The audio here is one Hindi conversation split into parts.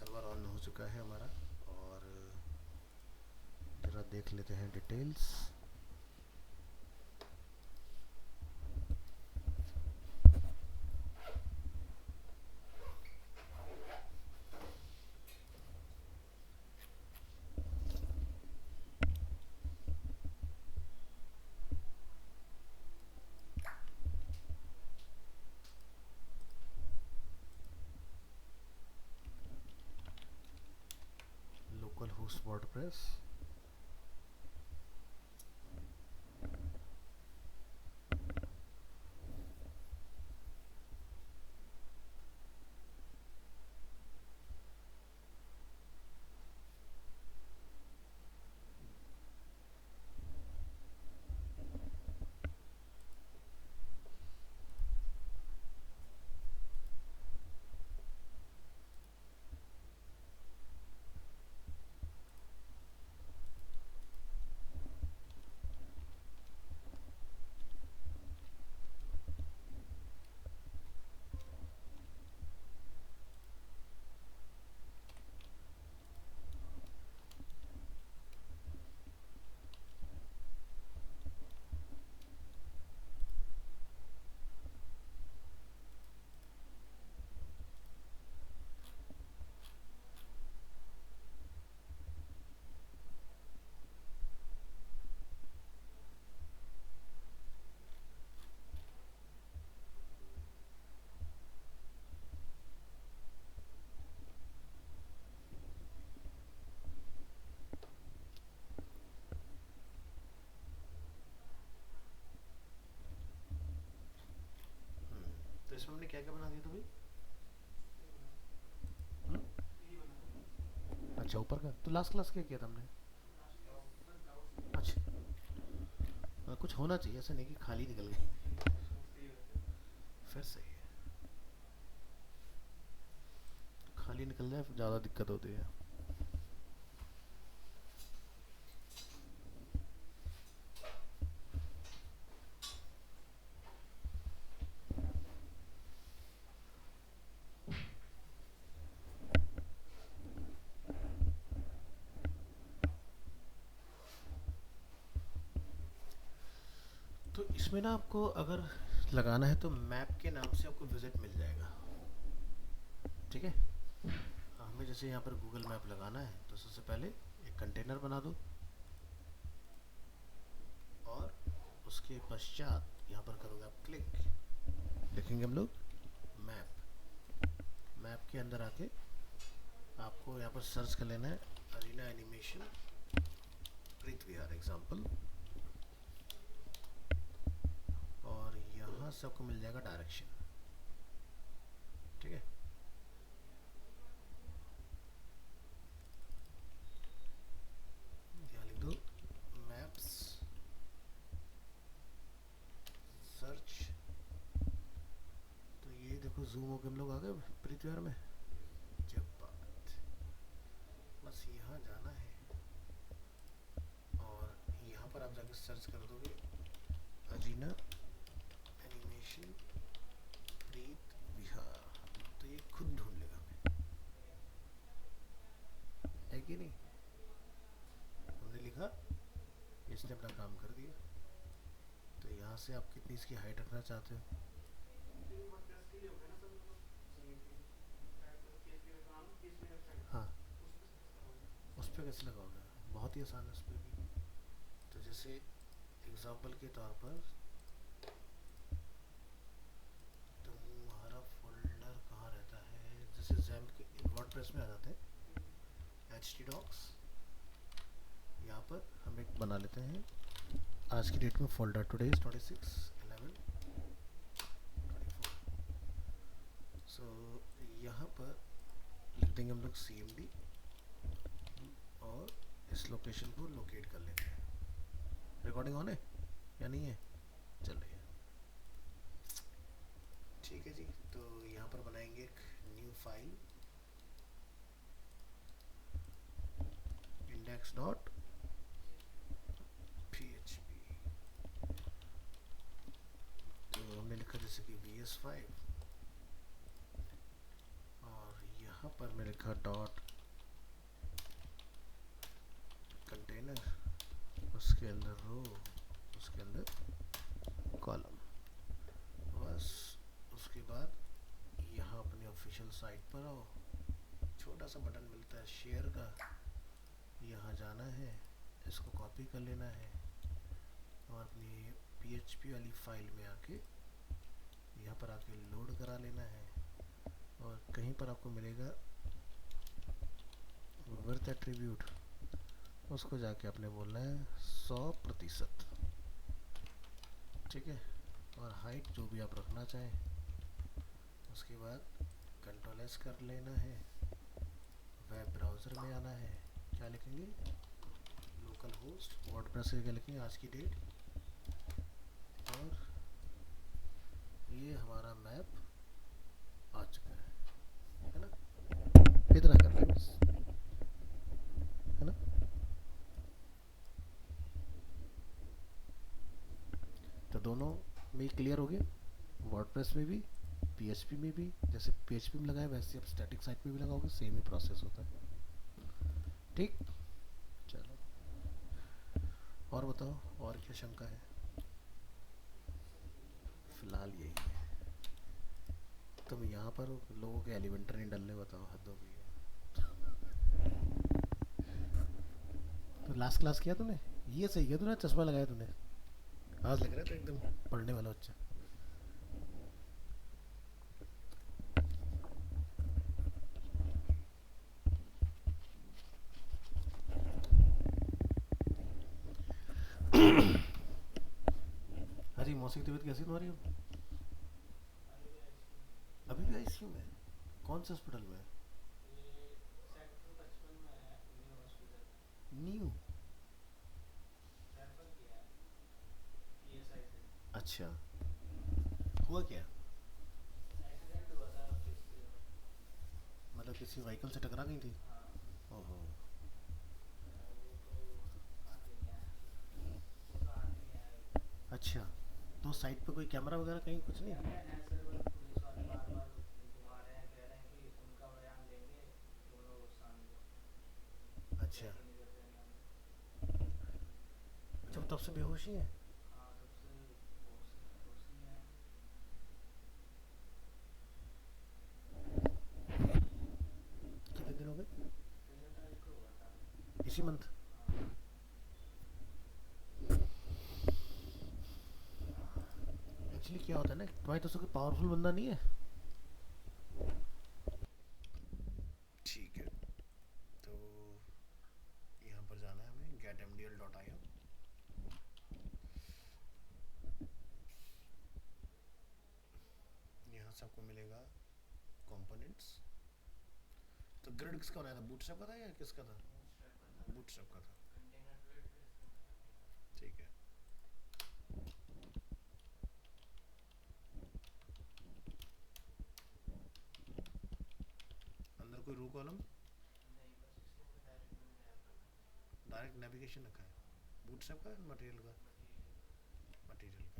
सर्वर ऑन हो चुका है हमारा। और ज़रा देख लेते हैं डिटेल्स। Local host WordPress. तो इसमें हमने क्या क्या बना दिया था भाई? हम्म? अच्छा, ऊपर का तो लास्ट क्लास क्या किया था हमने? अच्छा। कुछ होना चाहिए, ऐसा नहीं कि खाली निकल गई। फिर सही है। खाली निकल जाए फिर ज़्यादा दिक्कत होती है। तो इसमें ना आपको अगर लगाना है तो मैप के नाम से आपको विजिट मिल जाएगा। ठीक है। हमें जैसे यहाँ पर गूगल मैप लगाना है तो सबसे पहले एक कंटेनर बना दो। और उसके पश्चात यहाँ पर करोगे आप क्लिक। लिखेंगे हम लोग मैप। मैप के अंदर आके आपको यहाँ पर सर्च कर लेना है अरीना एनिमेशन प्रीत विहार एग्जाम्पल। और यहाँ से आपको मिल जाएगा डायरेक्शन। ठीक है। यहाँ लिख दो मैप्स सर्च। तो ये देखो जूम होके हम लोग आ गए प्रीत विहार में। जब बात बस यहाँ जाना है और यहाँ पर आप जाके सर्च कर दोगे अरीना एनिमेशन प्रीत विहार तो ये खुद ढूंढ लेगा हमें। है कि नहीं? हमने लिखा, इसने अपना काम कर दिया। तो यहाँ से आप कितनी इसकी हाइट रखना चाहते हो? हाँ, उस पर कैसे लगाओगे? बहुत ही आसान है उस पर भी। तो जैसे एग्जाम्पल के तौर पर तुम्हारा फोल्डर कहाँ रहता है? जैसे जैम्प के वर्डप्रेस में आ जाते हैं एच टी डॉक्स। यहाँ पर हम एक बना लेते हैं आज की डेट में फोल्डर टुडे इज 26/11/24। सो यहाँ पर लिख देंगे हम लोग CMD और इस लोकेशन को लोकेट कर लेते हैं। रिकॉर्डिंग ऑन है या नहीं है? चल रही है। ठीक है जी। तो यहाँ पर बनाएंगे एक न्यू फाइल index.php। तो हमने लिखा जैसे कि VS5 और यहाँ यहाँ पर मैं लिखा डॉट कंटेनर, उसके अंदर रो, उसके अंदर कॉलम, बस। उसके बाद यहाँ अपनी ऑफिशियल साइट पर आओ, छोटा सा बटन मिलता है शेयर का, यहाँ जाना है, इसको कॉपी कर लेना है और अपनी PHP वाली फाइल में आके यहाँ पर आके लोड करा लेना है। और कहीं पर आपको मिलेगा वर्थ एट्रीब्यूट, उसको जाके आपने बोलना है 100%, ठीक है। और हाइट जो भी आप रखना चाहें। उसके बाद Ctrl+S कर लेना है, वेब ब्राउज़र में आना है, क्या लिखेंगे, लोकल होस्ट वर्डप्रेस क्या लिखेंगे, आज की डेट, और ये हमारा मैप आ चुका है ना। इतना कर लें बस, है ना। तो दोनों में क्लियर हो गया, वर्डप्रेस में भी PHP में भी। जैसे PHP में लगाए वैसे आप स्टैटिक साइट में भी लगाओगे, सेम ही प्रोसेस होता है, ठीक। चलो और बताओ, और क्या शंका है? फिलहाल यही है। तुम यहाँ पर लोगों के एलिमेंटर नहीं डलने, बताओ, हद हो गई है। तो लास्ट क्लास किया तूने, ये सही किया तूने, चश्मा लगाया तूने, आज लग रहा है तो एकदम पढ़ने वाला बच्चा। अरे मौसी की तबीयत कैसी तुम्हारी अब? अभी भी ICU में? कौन से हॉस्पिटल में? न्यू? अच्छा, हुआ क्या? मतलब किसी व्हीकल से टकरा गई थी? ओहो। अच्छा, तो साइड पे कोई कैमरा वगैरह कहीं कुछ नहीं? अच्छा अच्छा, तब से बेहोश ही है? कितने दिन हो गए? इसी मंथ? एक्चुअली क्या होता है ना, तुम्हारी तो कोई पावरफुल बंदा नहीं है। ठीक है, तो यहाँ पर जाना है हमें getmdl.io। यहाँ से आपको मिलेगा कंपोनेंट्स। तो ग्रिड किसका बनाया था, बूटस्ट्रैप का था या किसका था? बूटस्ट्रैप का था, ठीक है। अंदर कोई रो कॉलम? डायरेक्ट नेविगेशन रखा है, बूटस्ट्रैप का, मटेरियल का? मटेरियल का।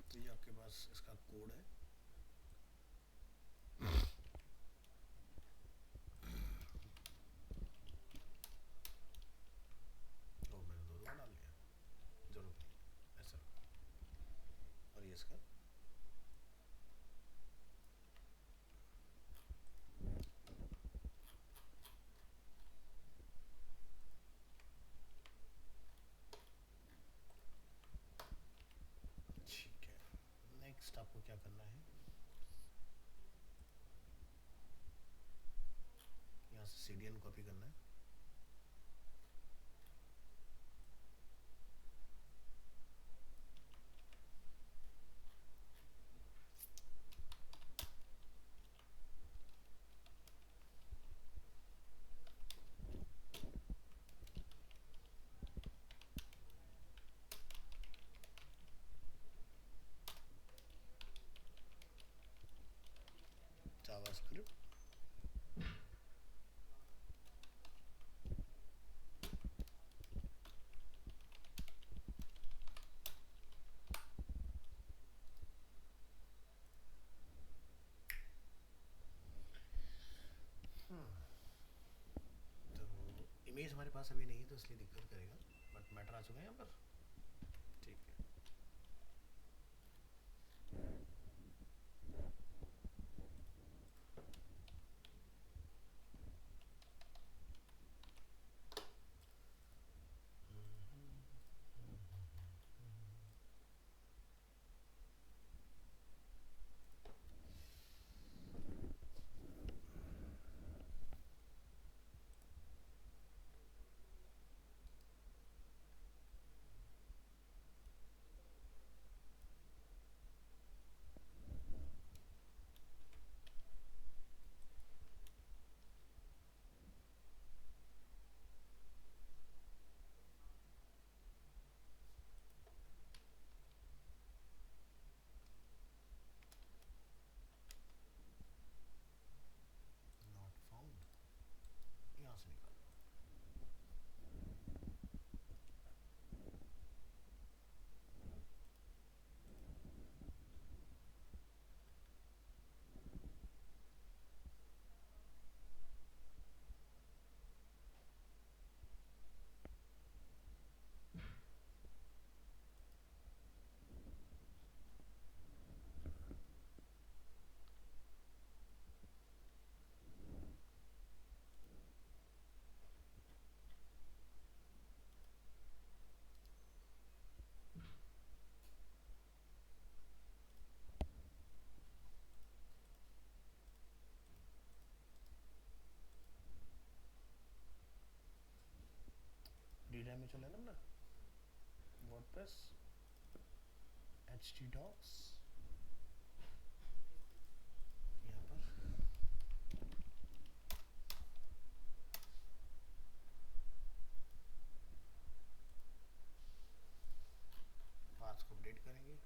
तो ये आपके पास इसका कोड है। और मैंने दो दो डाल लिया, जरूरत नहीं, ऐसा। और ये इसका, ठीक है। नेक्स्ट आपको क्या करना है, यहाँ से CDN कॉपी करना है। जावास्क्रिप्ट इमेज हमारे पास अभी नहीं है तो इसलिए दिक्कत करेगा, बट मैटर आ चुका है यहाँ पर। ठीक है, नॉट फाउंड, यहाँ से निकालो। डी ड्राइव में चले ना वर्डप्रेस htdocs, यहाँ पर पाथ को अपडेट करेंगे।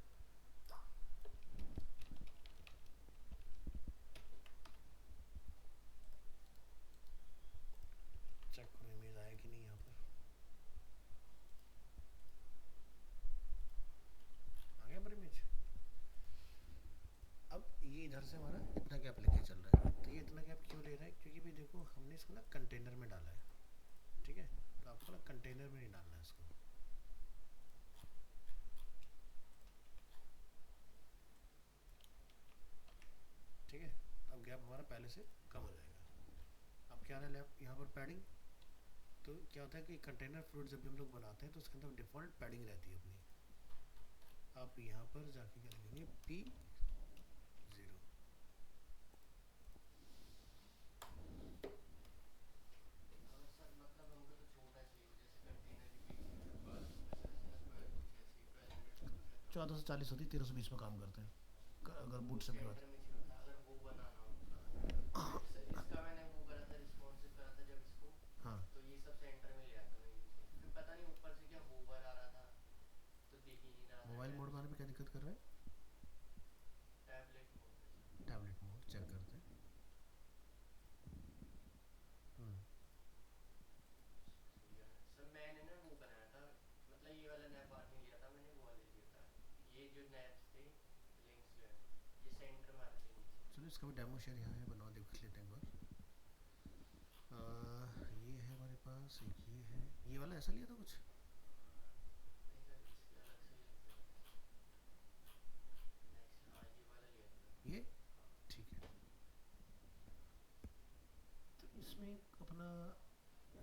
चेक करो इमेज आया कि नहीं, यहाँ पर आ गया पर इमेज। अब ये इधर से हमारा इतना गैप लेके चल रहा है, तो ये इतना गैप क्यों ले रहा है, क्योंकि भाई देखो हमने इसको ना कंटेनर में डाला है, ठीक है, तो आपको ना कंटेनर में नहीं डालना है इसको। ठीक है, अब गैप हमारा पहले से कम हो जाएगा। अब क्या है लेफ्ट यहाँ पर पैडिंग, तो क्या होता है कि कंटेनर फ्रूट जब भी हम लोग बनाते हैं तो उसके अंदर डिफ़ॉल्ट पैडिंग रहती है अपनी। आप यहाँ पर जाके क्या लिखेंगे P0, चौदह सौ 40 होती है, 1320 में काम करते हैं अगर बूट से बात। हाँ मोबाइल मोड में आने पे क्या दिक्कत कर रहा है, टैबलेट मोड चेक करते हैं। चलो इसका भी डेमो शेयर यहाँ है, बनाओ देख लेते हैं एक बार। ये है हमारे पास, एक ये है, ये वाला ऐसा लिया था कुछ, ये ठीक है। तो इसमें अपना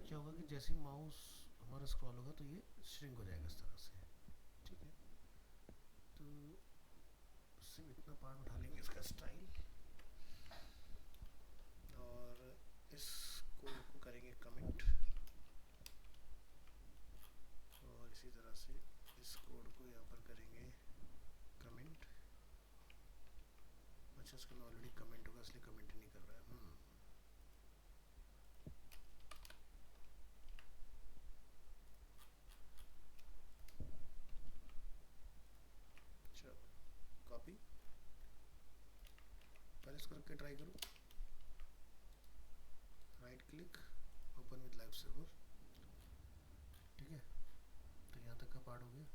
क्या होगा कि जैसे ही माउस हमारा स्क्रॉल होगा तो ये श्रिंक हो जाएगा इस तरह से, ठीक है। तो सिर्फ इतना पार्ट उठा लेंगे इसका स्टाइल, और इस कोड को करेंगे कमेंट, और इसी तरह से इस कोड को यहाँ पर करेंगे कमेंट। अच्छा इसका ऑलरेडी कमेंट होगा इसलिए कमेंट नहीं कर रहा है। चलो कॉपी, पहले इसको रख के ट्राई करो, right click open with live server, ठीक है। तो यहाँ तक का पार्ट हो गया।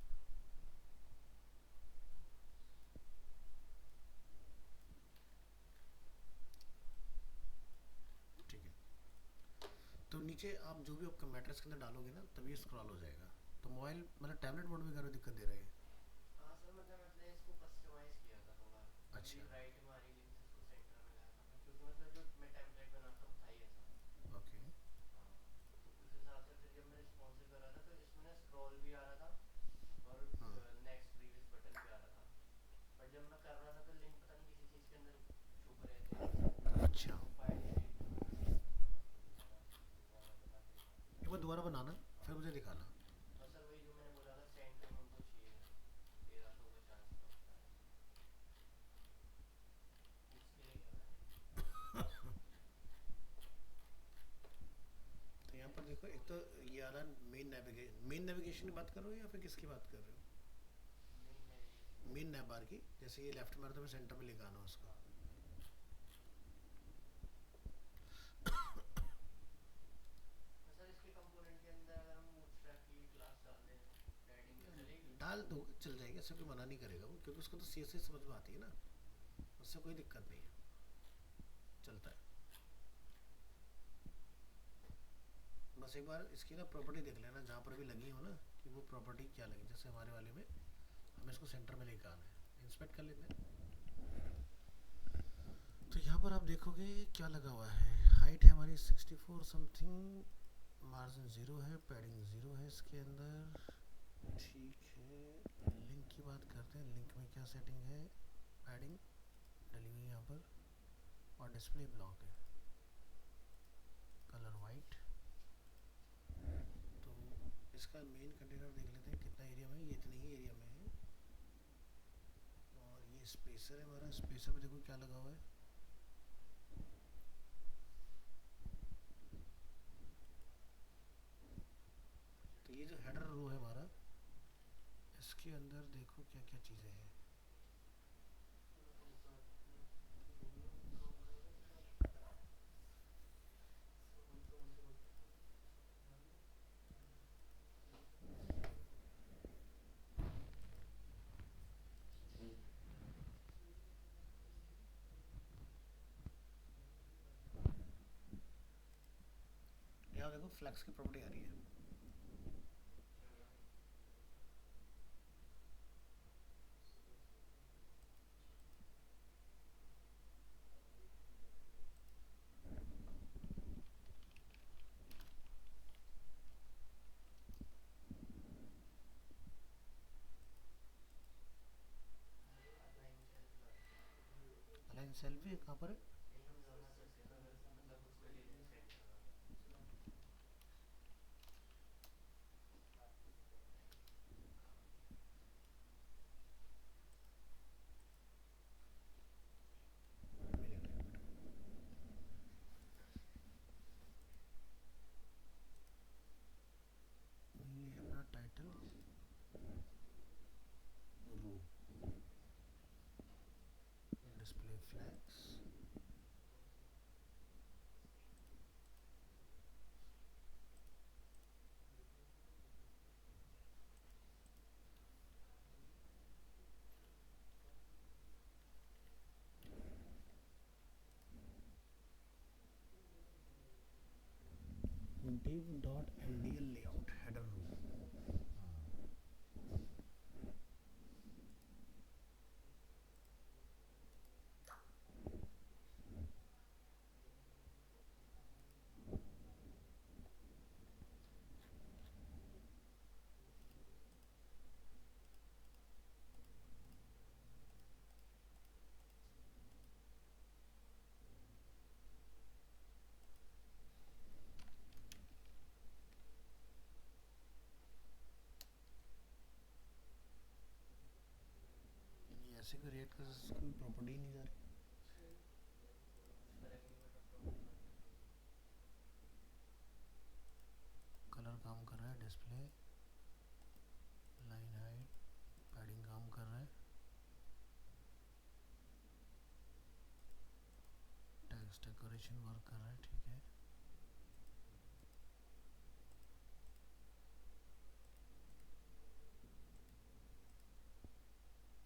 तो नीचे आप जो भी आपका मैट्रेस के अंदर डालोगे ना तभी स्क्रॉल हो जाएगा। तो मोबाइल मतलब टैबलेट मोड में करो दिक्कत दे रहे हैं। हाँ सर, मतलब मैंने इसको कस्टमाइज किया था थोड़ा। अच्छा। अभी राइट में हमारी लिंक से इसको सेंटर में लाया था मैं, क्योंकि मतलब जो मैं टेम्पलेट बनाता हूँ था ही ऐसा। ओके। हाँ, तो उस हिसाब से फिर जब मैं रिस्पॉन्सिव कर रहा था तो इसमें ना स्क्रॉल भी आ रहा था और हाँ। नेक्स्ट प्रीवियस बटन भी आ रहा था। पर जब मैं कर रहा था तो लिंक पता नहीं किसी चीज़ के अंदर छुप रहे थे, अच्छा, वो फाइल डिलीट नहीं हो रही थी, तो फिर मैं उसको दोबारा बना के दिखा देता एक हूँ। बार दोबारा बनाना फिर मुझे दिखाना। और सर वही जो मैंने बोला था, सेंटर में उनको चाहिए, 1300 का चांस बनता है। इसके लिए क्या करें? तो यहाँ पर नेक्स्ट देखो, एक स्क्रॉल तो नहीं हो रहा। ये आ रहा मेन नेविगेशन की बात कर रहे हो या फिर किसकी बात कर रहे हो? मेन नेविगेशन की मेन बात नैब कर रहा बार की, हूँ। जैसे ये लेफ्ट मारो तो सेंटर में लेकर आना उसको। हाँ। मैं सर इसके कंपोनेंट के अंदर अगर हम बूटस्ट्रैप की क्लास डाल दें पैडिंग, तो चलेगी? डाल दो, चल जाएगा, ऐसा कोई मना नहीं करेगा वो, क्योंकि उसको तो CSS समझ में आती है ना, उससे कोई दिक्कत नहीं है, चलता है। बस एक बार इसकी ना प्रॉपर्टी देख लेना जहाँ पर भी लगी हो ना, कि वो प्रॉपर्टी क्या लगी। जैसे हमारे वाले में हमें इसको सेंटर में लेकर आना है, इंस्पेक्ट कर लेते हैं। तो यहाँ पर आप देखोगे क्या लगा हुआ है, हाइट है हमारी 64 समथिंग, मार्जिन 0 है, पैडिंग 0 है इसके अंदर, ठीक है। लिंक की बात करते हैं, लिंक में क्या सेटिंग है, पैडिंग डली हुई है यहाँ पर, और डिस्प्ले ब्लॉक है, कलर वाइट। तो इसका मेन कंटेनर देख लेते हैं कितना एरिया में है, ये इतने ही एरिया में है। और ये स्पेसर है हमारा, स्पेसर में देखो क्या लगा हुआ है, तो ये जो हेडर रो है हमारा, इसके अंदर देखो क्या क्या चीज़ें हैं। यहाँ देखो फ्लैक्स की प्रॉपर्टी आ रही है, अलाइन सेल्फ ला रखी है। अलाइन सेल भी कहाँ पर है? यही हम ला सकते हैं ना, अगर मतलब उसमें ले लें सेंटर में अगर। ये है अपना title row, display flex, div dot mdl layout header row. ये ऐसे क्रिएट कर, कोई प्रॉपर्टी ही नहीं जा रही। कुछ फर्क नहीं पड़ रहा प्रॉपर्टी में क्या चाहिए। कलर काम कर रहा है, डिस्प्ले, लाइन हाइट, पैडिंग काम कर रहा है, टेक्स्ट डेकोरेशन वर्क कर रहा है, ठीक है।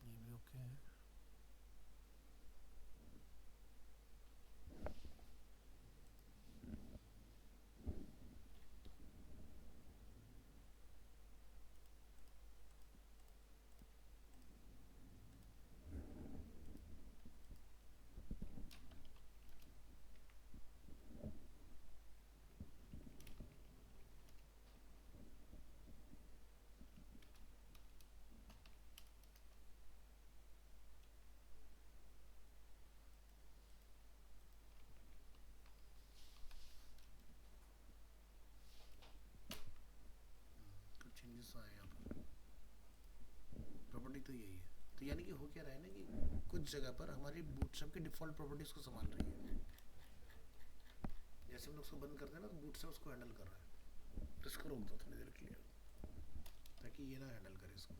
ये भी ओके है। प्रॉपर्टी तो यही है। तो यानी कि हो क्या रहा है ना कि कुछ जगह पर हमारी बूटस्ट्रैप की डिफ़ॉल्ट प्रॉपर्टीज़ को संभाल रही है। जैसे हम लोग उसको बंद करते हैं ना तो बूटस्ट्रैप उसको हैंडल कर रहा है। तो इसको रोक दो थोड़ी देर के लिए ताकि ये ना हैंडल करे इसको।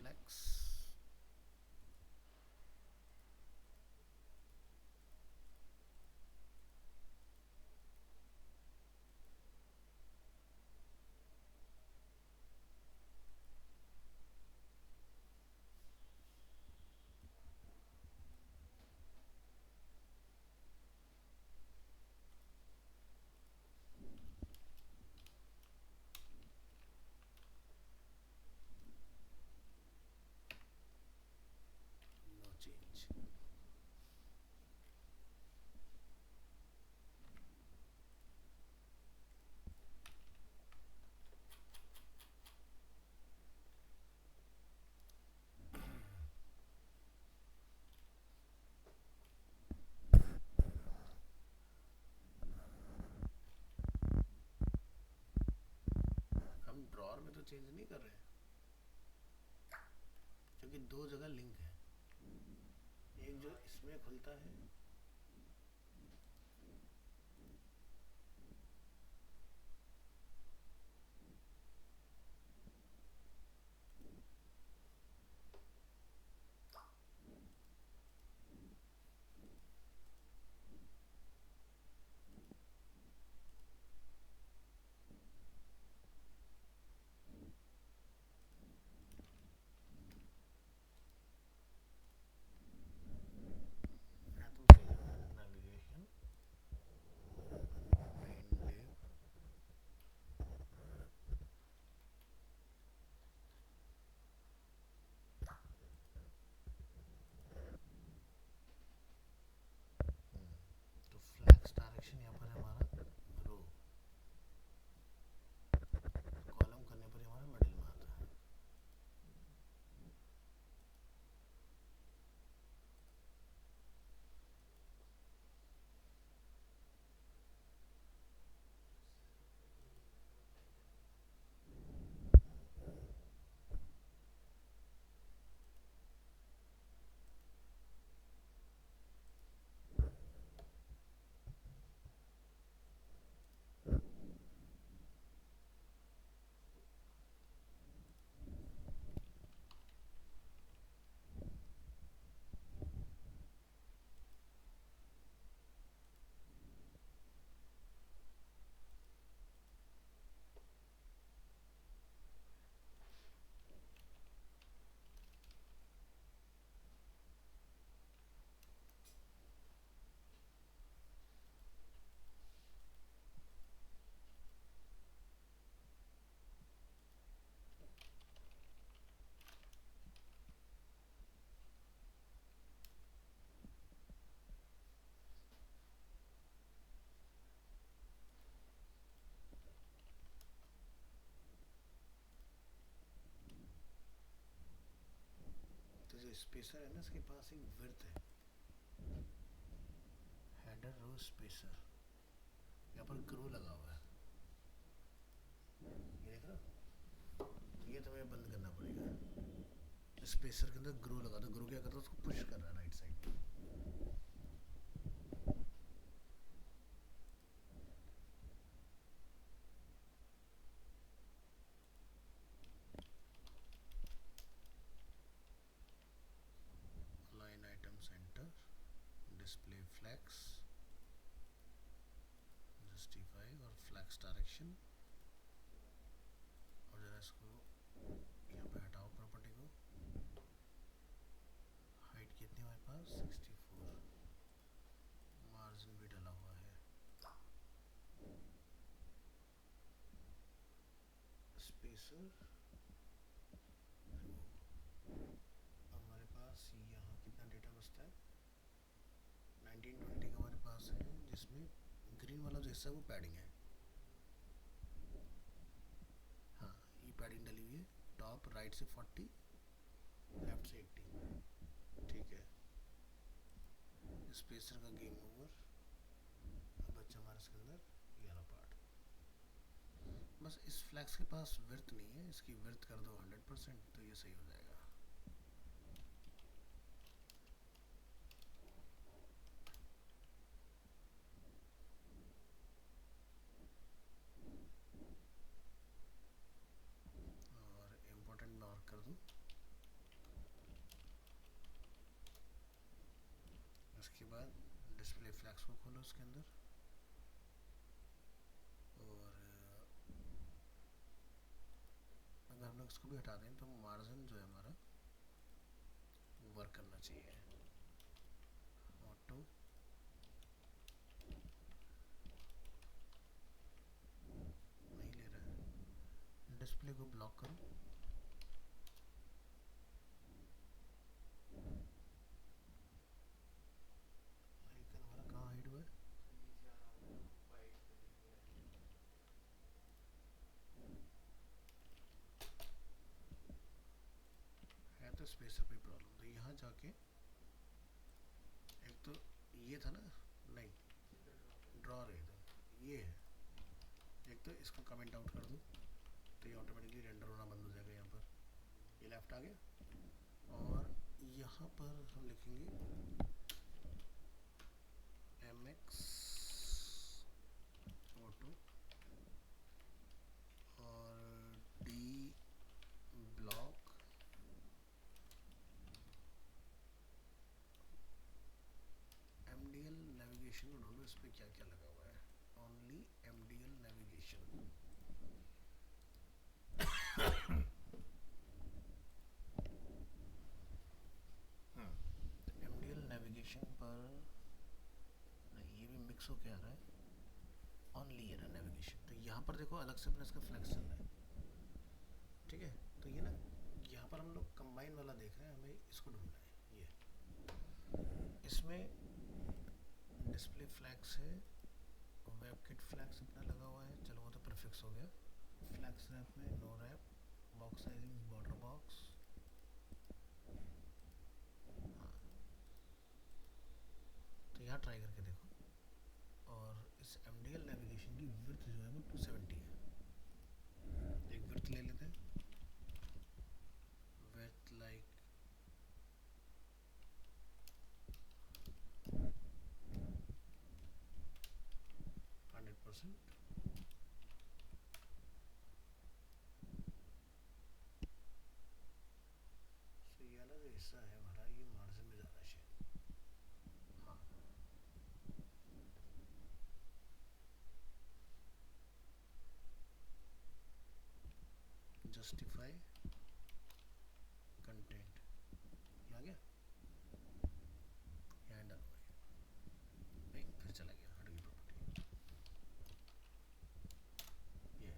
Flex no change. हम ड्रॉर में तो चेंज नहीं कर रहे क्योंकि दो जगह लिंक है। एक जो इसमें खुलता है नेविगेशन तो फ्लैक्स डायरेक्शन यहाँ पर है हमारा रो, कॉलम करने पर हमारा मिडिल में आता है। तो जो स्पेसर है ना इसके पास एक विड्थ है, हेडर रो स्पेसर, यहाँ पर ग्रो लगा हुआ है, ये देख रहा हो? ये तुम्हें बंद करना पड़ेगा। स्पेसर के अंदर ग्रो लगा, तो ग्रो क्या कर रहा है उसको पुश कर रहा है right side. Line item center, display flex, justify और फ्लैक्स डायरेक्शन। और जरा इसको यहाँ पे हटाओ प्रॉपर्टी को। हाइट कितनी हमारे पास 64, मार्जिन भी डला हुआ है। स्पेसर हमारे पास यहाँ कितना डेटा बचता है 1920 का हमारे पास है, जिसमें ग्रीन वाला जो हिस्सा है वो पैडिंग है। हाँ ये पैडिंग डली हुई है, आप राइट से 40, लेफ्ट से 80, ठीक है। स्पेसर का गेम ओवर, अब बच्चा हमारे इसके अंदर येलो पार्ट। बस इस फ्लैक्स के पास विर्थ नहीं है, इसकी विर्थ कर दो 100%, तो ये सही हो जाएगा। और इम्पोर्टेंट मार्क कर दूँ। उसके बाद डिस्प्ले फ्लैक्स को खोलो उसके अंदर, और अगर हम लोग इसको भी हटा दें तो मार्जिन जो है हमारा वर्क करना चाहिए। ऑटो नहीं ले रहा है, डिस्प्ले को ब्लॉक करो। आइकन हमारा कहाँ हाइड हुआ है? नीचे आ रहा होगा, वाइट पे दिख रहा है तो स्पेसर पे प्रॉब्लम, तो यहाँ जाके एक तो ये था ना, नहीं ड्रॉ रहे थे, ये है। एक तो इसको कमेंट आउट कर दूँ तो ये ऑटोमेटिकली रेंडर होना बंद हो जाएगा। यहाँ पर ये लेफ्ट आ गया, और यहाँ पर हम लिखेंगे MX ऑटो और डी ब्लॉक MDL नेविगेशन को ढूंढो, इस पर क्या क्या लगा हुआ है। Only MDL navigation, MDL navigation पर नहीं, ये भी मिक्स हो के आ रहा है। ओनली ये रहा नेविगेशन, तो यहाँ पर देखो अलग से अपना इसका फ्लैक्स चल रहा है, ठीक है। तो ये ना यहाँ पर हम लोग कंबाइन वाला देख रहे हैं, हमें इसको ढूंढना है। ये इसमें डिस्प्ले फ्लैक्स है, वेबकिट फ्लैक्स अपना लगा हुआ है, चलो वो तो प्रीफिक्स हो गया। फ्लैक्स रैप में no wrap, box sizing border box, हाँ तो यहाँ ट्राई करके देखो। और इस MDL नेविगेशन की विड्थ जो है वो 270 है। एक विड्थ ले लेते हैं, विड्थ लाइक 100%। सो ये वाला जो हिस्सा है हमारा, ये मार्जिन में ज़्यादा है शायद, हाँ। जस्टिफाई कंटेंट, ये आ गया, यहाँ डन हो गया। नहीं फिर चला गया, हट गई प्रॉपर्टी, ये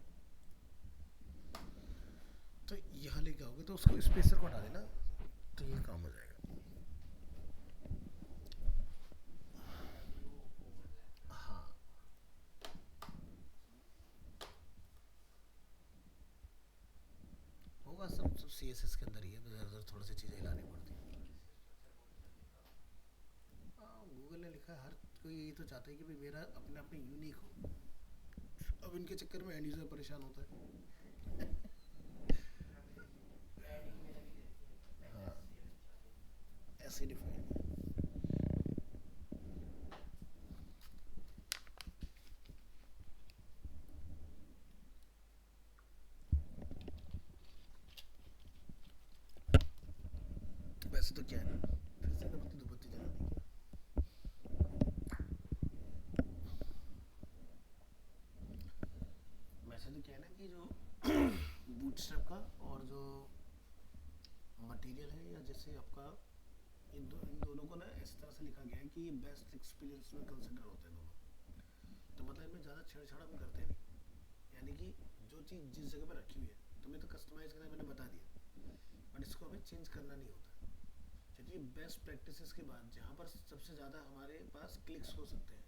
तो यहाँ लेके आओगे तो उसको स्पेसर को हटा देना, तो ये काम हो जाएगा। हाँ होगा, सब CSS के अंदर ही है, इधर थोड़ी सी चीज़ें हिलानी पड़ती है। हाँ गूगल ने लिखा है, हर कोई यही तो चाहता है कि भाई मेरा अपने अपने यूनिक हो। अब इनके चक्कर में एंड यूज़र परेशान होता है। हाँ ऐसे डिफाइन है। वैसे तो क्या है, फिर से कभी दुबत्ती जला दी क्या? वैसे तो क्या है ना कि जो बूटस्ट्रैप का और जो मटेरियल है, या जैसे आपका इन दोनों को ना इस तरह से लिखा गया है कि ये बेस्ट एक्सपीरियंस में कंसिडर होते हैं दोनों। तो मतलब इनमें ज़्यादा छेड़छाड़ हम करते नहीं, यानी कि जो चीज़ जिस जगह पर रखी हुई है तुम्हें तो कस्टमाइज करना मैंने बता दिया, बट इसको हमें चेंज करना नहीं होता। चलिए बेस्ट प्रैक्टिसेस के बाद जहाँ पर सबसे ज़्यादा हमारे पास क्लिक्स हो सकते हैं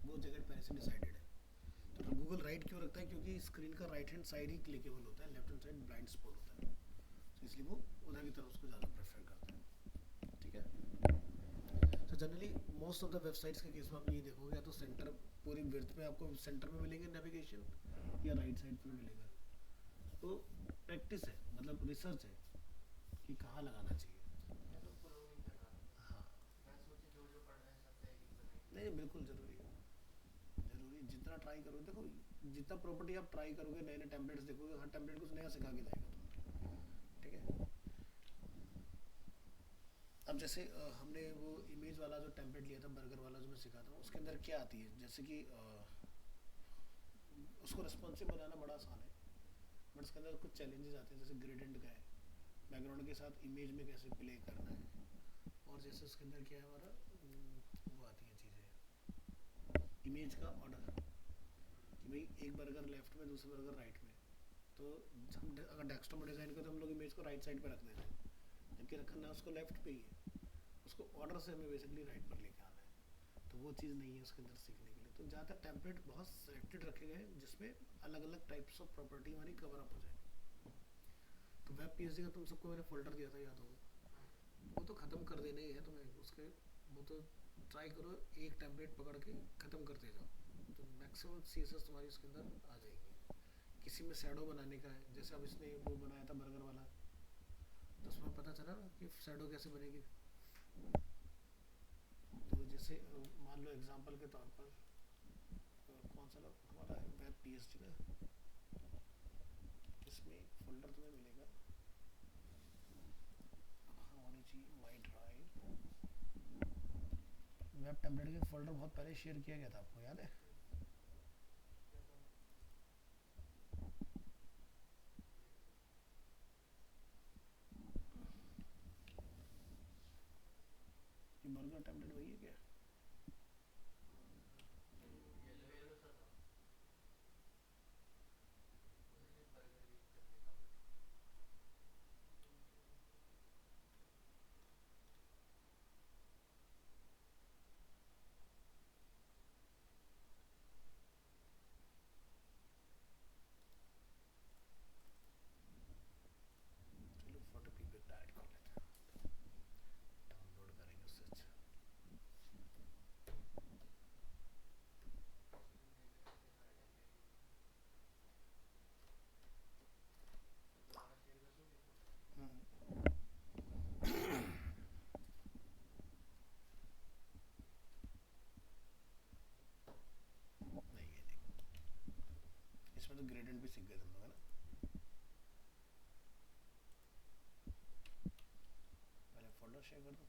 वो जगह पहले से डिसाइडेड है। तो गूगल राइट क्यों रखता है, क्योंकि स्क्रीन का राइट हैंड साइड ही क्लिकेबल होता है, left hand side blind spot होता है। इसलिए वो उधर की तरफ उसको ज़्यादा प्रेफर करते हैं, ठीक है। तो generally most of the websites के केस में आप ये देखोगे, या तो सेंटर पूरी विड्थ में आपको सेंटर में मिलेंगे नेविगेशन, या राइट साइड पर मिलेगा। तो प्रैक्टिस है, मतलब रिसर्च है कि कहाँ लगाना चाहिए। मैं तो फॉलो नहीं कर रहा, हाँ, मैं सोचे जो जो पढ़ रहे हैं सब तहरीक बनाएंगे। नहीं बिल्कुल ज़रूरी है, ज़रूरी जितना ट्राई करो, देखो जितना प्रॉपर्टी आप ट्राई करोगे, नए नए टेम्पलेट्स देखोगे, हर टेम्पलेट कुछ नया सिखा के जाएगा तुम्हें, ठीक है। अब जैसे हमने वो इमेज वाला जो टेम्पलेट लिया था, बर्गर वाला जो मैं सिखाता हूँ, उसके अंदर क्या आती है, जैसे कि उसको रेस्पॉन्सिव बनाना बड़ा आसान है, बट उसके अंदर कुछ चैलेंजेस आते हैं, जैसे ग्रेडेंट का है, बैकग्राउंड के साथ इमेज में कैसे प्ले करना है, और जैसे उसके अंदर क्या है हमारा, वो आती हैं चीज़ें, इमेज का ऑर्डर, कि भाई एक बर्गर लेफ्ट में, दूसरा बर्गर राइट में। तो हम अगर डेस्कटॉप में डिज़ाइन करें तो हम लोग इमेज को राइट साइड पे रख देते हैं, जबकि रखना उसको लेफ्ट पे ही है। उसको ऑर्डर से हमें बेसिकली राइट पर लेके आना है, तो वो चीज़ नहीं है उसके अंदर सीखने के लिए। तो ज़्यादातर टेम्पलेट बहुत सेलेक्टेड रखे गए हैं जिसमें अलग अलग टाइप्स ऑफ प्रॉपर्टी हमारी कवर अप हो जाए। तो वेब पीएचडी का तुम सबको मैंने फोल्डर दिया था, याद होगा, वो तो ख़त्म कर देना ही है तुम्हें उसके। वो तो ट्राई करो एक टेम्पलेट पकड़ के ख़त्म करते जाओ, तो मैक्सिमम सीएसएस तुम्हारी उसके अंदर आ जाएंगी। किसी में शैडो बनाने का है, जैसे अब इसने वो बनाया था बर्गर वाला, तो उसमें पता चला ना कि शैडो कैसे बनेगी। तो जैसे मान लो एग्जांपल के तौर पर कौन सा हमारा वेब पीएचडी ना, इसमें एक फोल्डर तुम्हें मिलेगा, हाँ होनी चाहिए माई ड्राइव, वेब टेम्पलेट के फोल्डर बहुत पहले शेयर किया गया था, आपको याद है? क्या था? ये बर्गर टेम्पलेट वही है क्या? येलो येलो सा था, मुझे बर्गर यूज करने का बस। चलो फोटो पी पे ऐड कर लेते हैं, डाउनलोड करेंगे उससे अच्छा। मेरे पे इतने सारे टेम्पलेट यूज हैं, दोबारा शेयर कर दोगे फोटो? नहीं ये नहीं, इसमें तो ग्रेडेंट भी सीख गए तुम लोग, है ना? पहले फोल्डर शेयर कर दो।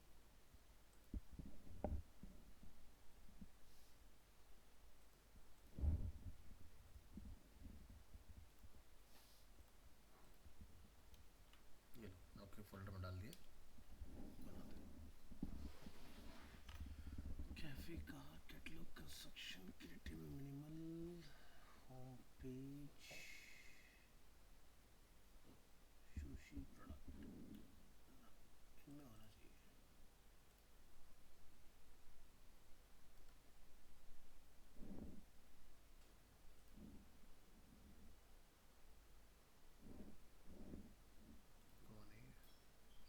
ये लो आपके फोल्डर में डाल दिए, बनाते कैफे का catalogue construction creative minimal home page sushi product, इनमें होना चाहिए। कौन है ये?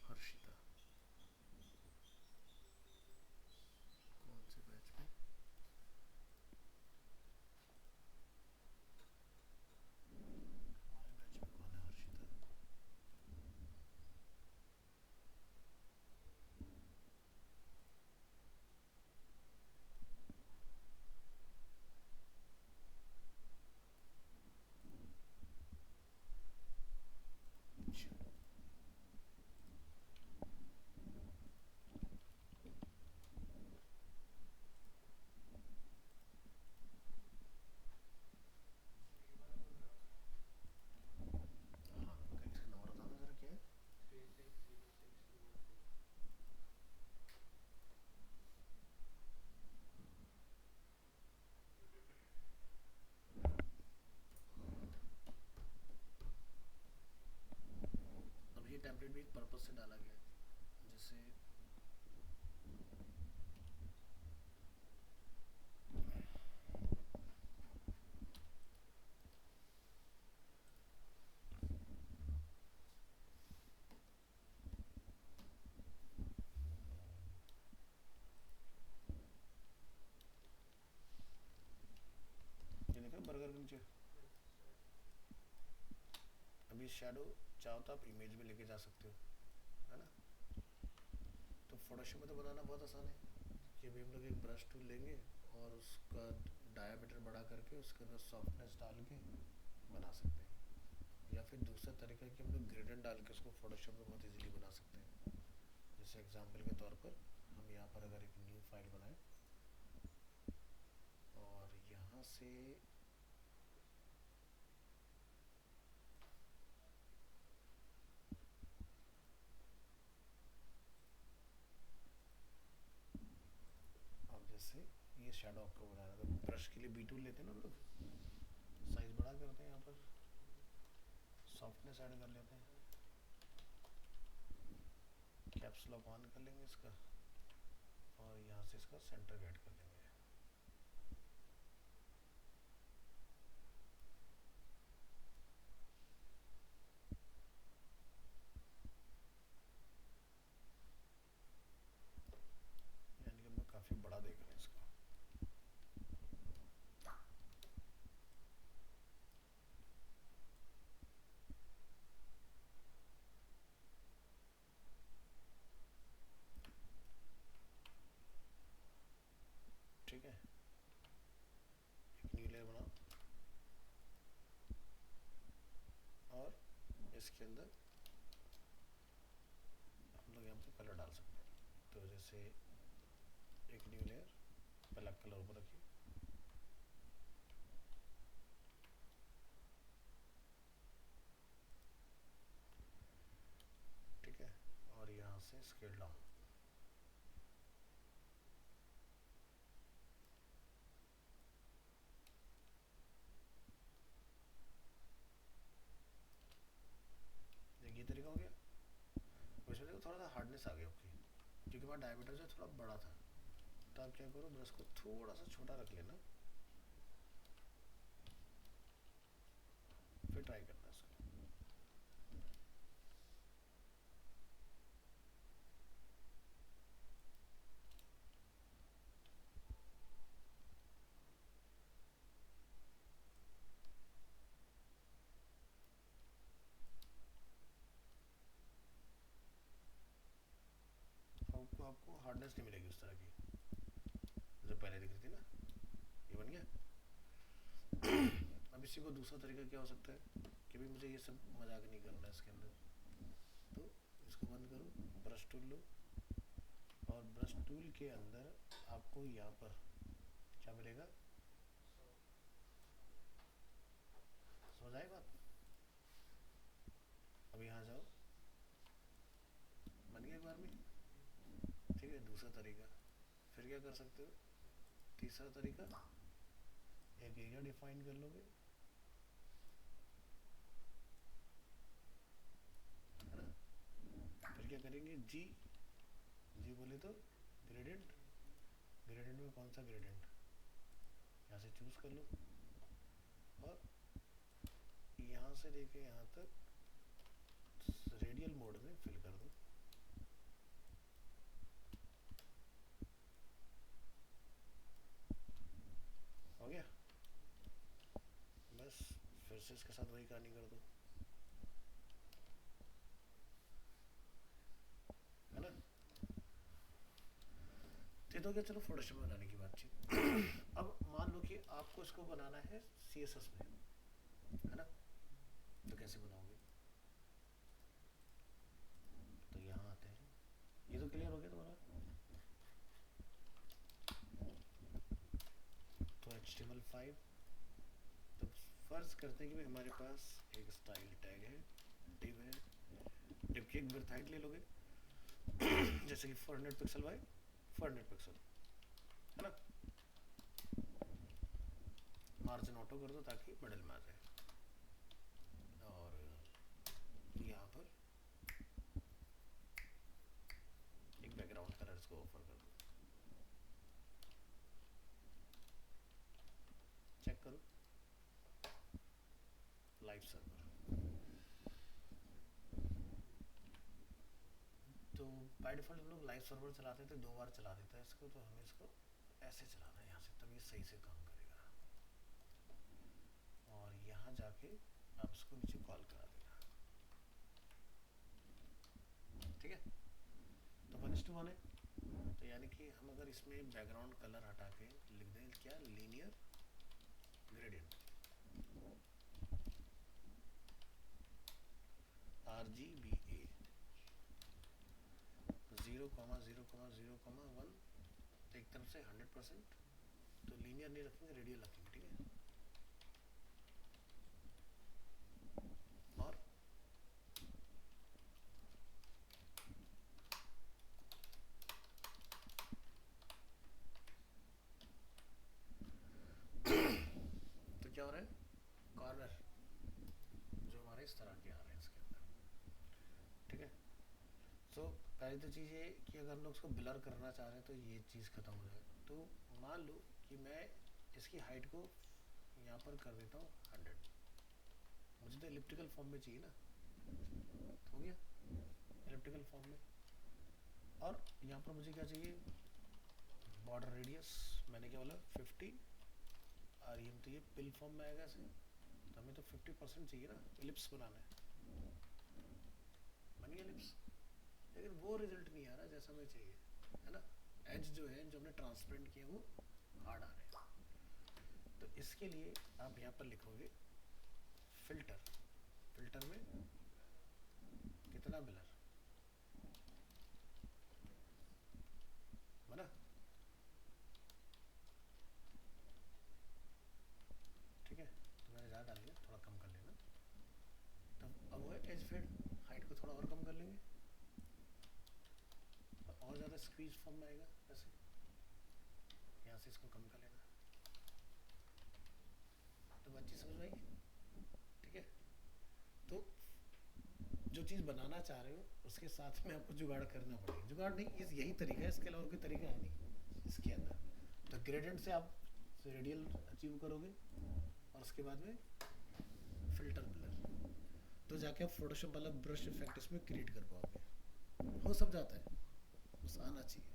हर्षिता, कौन से बैच में? हमारे बैच में कौन है हर्षिता? अच्छा, ये वाला कौन सा रखा है? हाँ इसका नंबर बता दो जरा क्या है? 360621 अब ये टेम्पलेट भी एक पर्पस से डाला गया है, जैसे भी शेडो चाहो तो आप इमेज में लेके जा सकते हो, है ना। तो फोटोशॉप में तो बनाना बहुत आसान है कि अभी हम लोग एक ब्रश टूल लेंगे और उसका डायामीटर बढ़ा करके उसके अंदर सॉफ्टनेस डाल के बना सकते हैं, या फिर दूसरा तरीका है कि हम लोग ग्रेडेंट डाल के उसको फोटोशॉप में बहुत इजीली बना सकते हैं। जैसे एग्जांपल के तौर पर हम यहाँ पर अगर एक न्यू फाइल बनाएं और यहाँ से अब जैसे ये शेडो आपको बनाना है तो ब्रश के लिए बी टूल लेते हैं ना हम लोग, साइज बड़ा करते हैं, यहाँ पर सॉफ्टनेस ऐड कर लेते हैं, कैप्स लॉक ऑन कर लेंगे इसका और यहाँ से इसका सेंटर ऐड कर लेंगे। यानी कि हम लोग काफ़ी बड़ा देख रहे हैं इसको। ठीक है, एक न्यू लेयर बनाओ और इसके अंदर हम लोग यहाँ पे कलर डाल सकते हैं। तो जैसे एक न्यू लेयर, ब्लैक कलर ऊपर रखिए, ठीक है, और यहाँ से स्केल डाउन। ये तरीका हो गया। उसमें देखो थोड़ा सा हार्डनेस आ गई आपकी, क्योंकि हमारा डायमीटर जो थोड़ा बड़ा था। तो आप क्या करो, ब्रश को थोड़ा सा छोटा रख लेना, फिर ट्राई करना इसको। आपको हार्डनेस नहीं मिलेगी उस तरह की जो पहले दिख रही थी ना। ये बन गया। अब इसी को दूसरा तरीका क्या हो सकता है कि भाई मुझे ये सब मजाक नहीं करना है इसके अंदर, तो इसको बंद करो, ब्रश टूल लो और ब्रश टूल के अंदर आपको यहाँ पर क्या मिलेगा, समझ आए बात। अब यहाँ जाओ, बन गया एक बार में। ठीक है, दूसरा तरीका फिर क्या कर सकते हो, तीसरा तरीका एक एरिया डिफाइन कर लोगे, है ना। फिर क्या करेंगे, जी जी बोले तो ग्रेडियंट, ग्रेडियंट में कौन सा ग्रेडियंट, यहाँ से चूज कर लो और यहाँ से लेके यहाँ तक रेडियल मोड में फिल कर दो। हो गया, बस फिर से इसके साथ वही कहानी कर दो, है ना। ये तो क्या, चलो फोटोशॉप बनाने की बातचीत। अब मान लो कि आपको इसको बनाना है CSS में, है ना। तो कैसे बनाओगे, तो यहाँ आते हैं, ये तो क्लियर हो गया तुम्हारा। तो HTML5, तो फर्ज करते हैं कि हमारे पास एक स्टाइल टैग है, डिव है, डिव की एक विड्थ हाइट ले लोगे जैसे कि 400 पिक्सल बाय 400 पिक्सल, है ना। मार्जिन ऑटो कर दो ताकि मिडल में आ जाए और यहाँ पर एक बैकग्राउंड कलर इसको ऑफर कर दो। चेक करो, लाइव सर्वर। तो बाय डिफॉल्ट हम लोग लाइव सर्वर चलाते थे, 2 बार चला देता है इसको, तो हमें इसको ऐसे चलाना है यहाँ से, तब ये सही से काम करेगा। और यहाँ जाके आप इसको नीचे कॉल करा देना, ठीक है, तो 1:1 है। तो यानी कि हम अगर इसमें बैकग्राउंड कलर हटा के लिख दें क्या, लीनियर ग्रेडियंट RGBA 0,0,0,1, तो एक तरफ से 100%, तो लीनियर नहीं रखेंगे, रेडियल रखेंगे, ठीक है। और तो क्या हो रहा है, कॉर्नर जो हमारे इस तरह के आ रहे हैं इसके अंदर, ठीक है। तो पहली तो चीज़ ये कि अगर हम लोग उसको ब्लर करना चाह रहे हैं तो ये चीज़ खत्म हो जाए। तो मान लो कि मैं इसकी हाइट को यहाँ पर कर देता हूँ 100, मुझे तो इलिप्टिकल फॉर्म में चाहिए ना, तो हो गया इलिप्टिकल फॉर्म में। और यहाँ पर मुझे क्या चाहिए, बॉर्डर रेडियस मैंने क्या बोला 50, और ये तो ये पिल फॉर्म में आएगा ऐसे, तो हमें तो 50% चाहिए ना, इलिप्स बनाना है, बन गया इलिप्स। लेकिन वो रिजल्ट नहीं आ रहा जैसा हमें चाहिए, है ना। एज जो है, जो हमने ट्रांसपेरेंट किए वो हार्ड आ रहे हैं। तो इसके लिए आप यहाँ पर लिखोगे फिल्टर, फिल्टर में कितना ब्लर बना, ठीक है। तो मैंने ज़्यादा डाल दिया, थोड़ा कम कर लेना। तो अब वो है एज फेड, हाइट को थोड़ा और कम कर लेंगे, और ज़्यादा स्क्वीज फॉर्म में आएगा ऐसे, यहाँ से इसको कम कर लेना। तो बात चीज़ समझ में आई, ठीक है। तो जो चीज़ बनाना चाह रहे हो उसके साथ में आपको जुगाड़ करना पड़ेगा, जुगाड़ नहीं, इस यही तरीका है, इसके अलावा कोई तरीका है नहीं इसके अंदर। तो ग्रेडियंट से आप रेडियल अचीव करोगे, और उसके बाद में फिल्टर ब्लर, तो जाके आप फोटोशॉप वाला ब्रश इफेक्ट इसमें क्रिएट कर पाओगे। हो सब जाता है, बस आना चाहिए,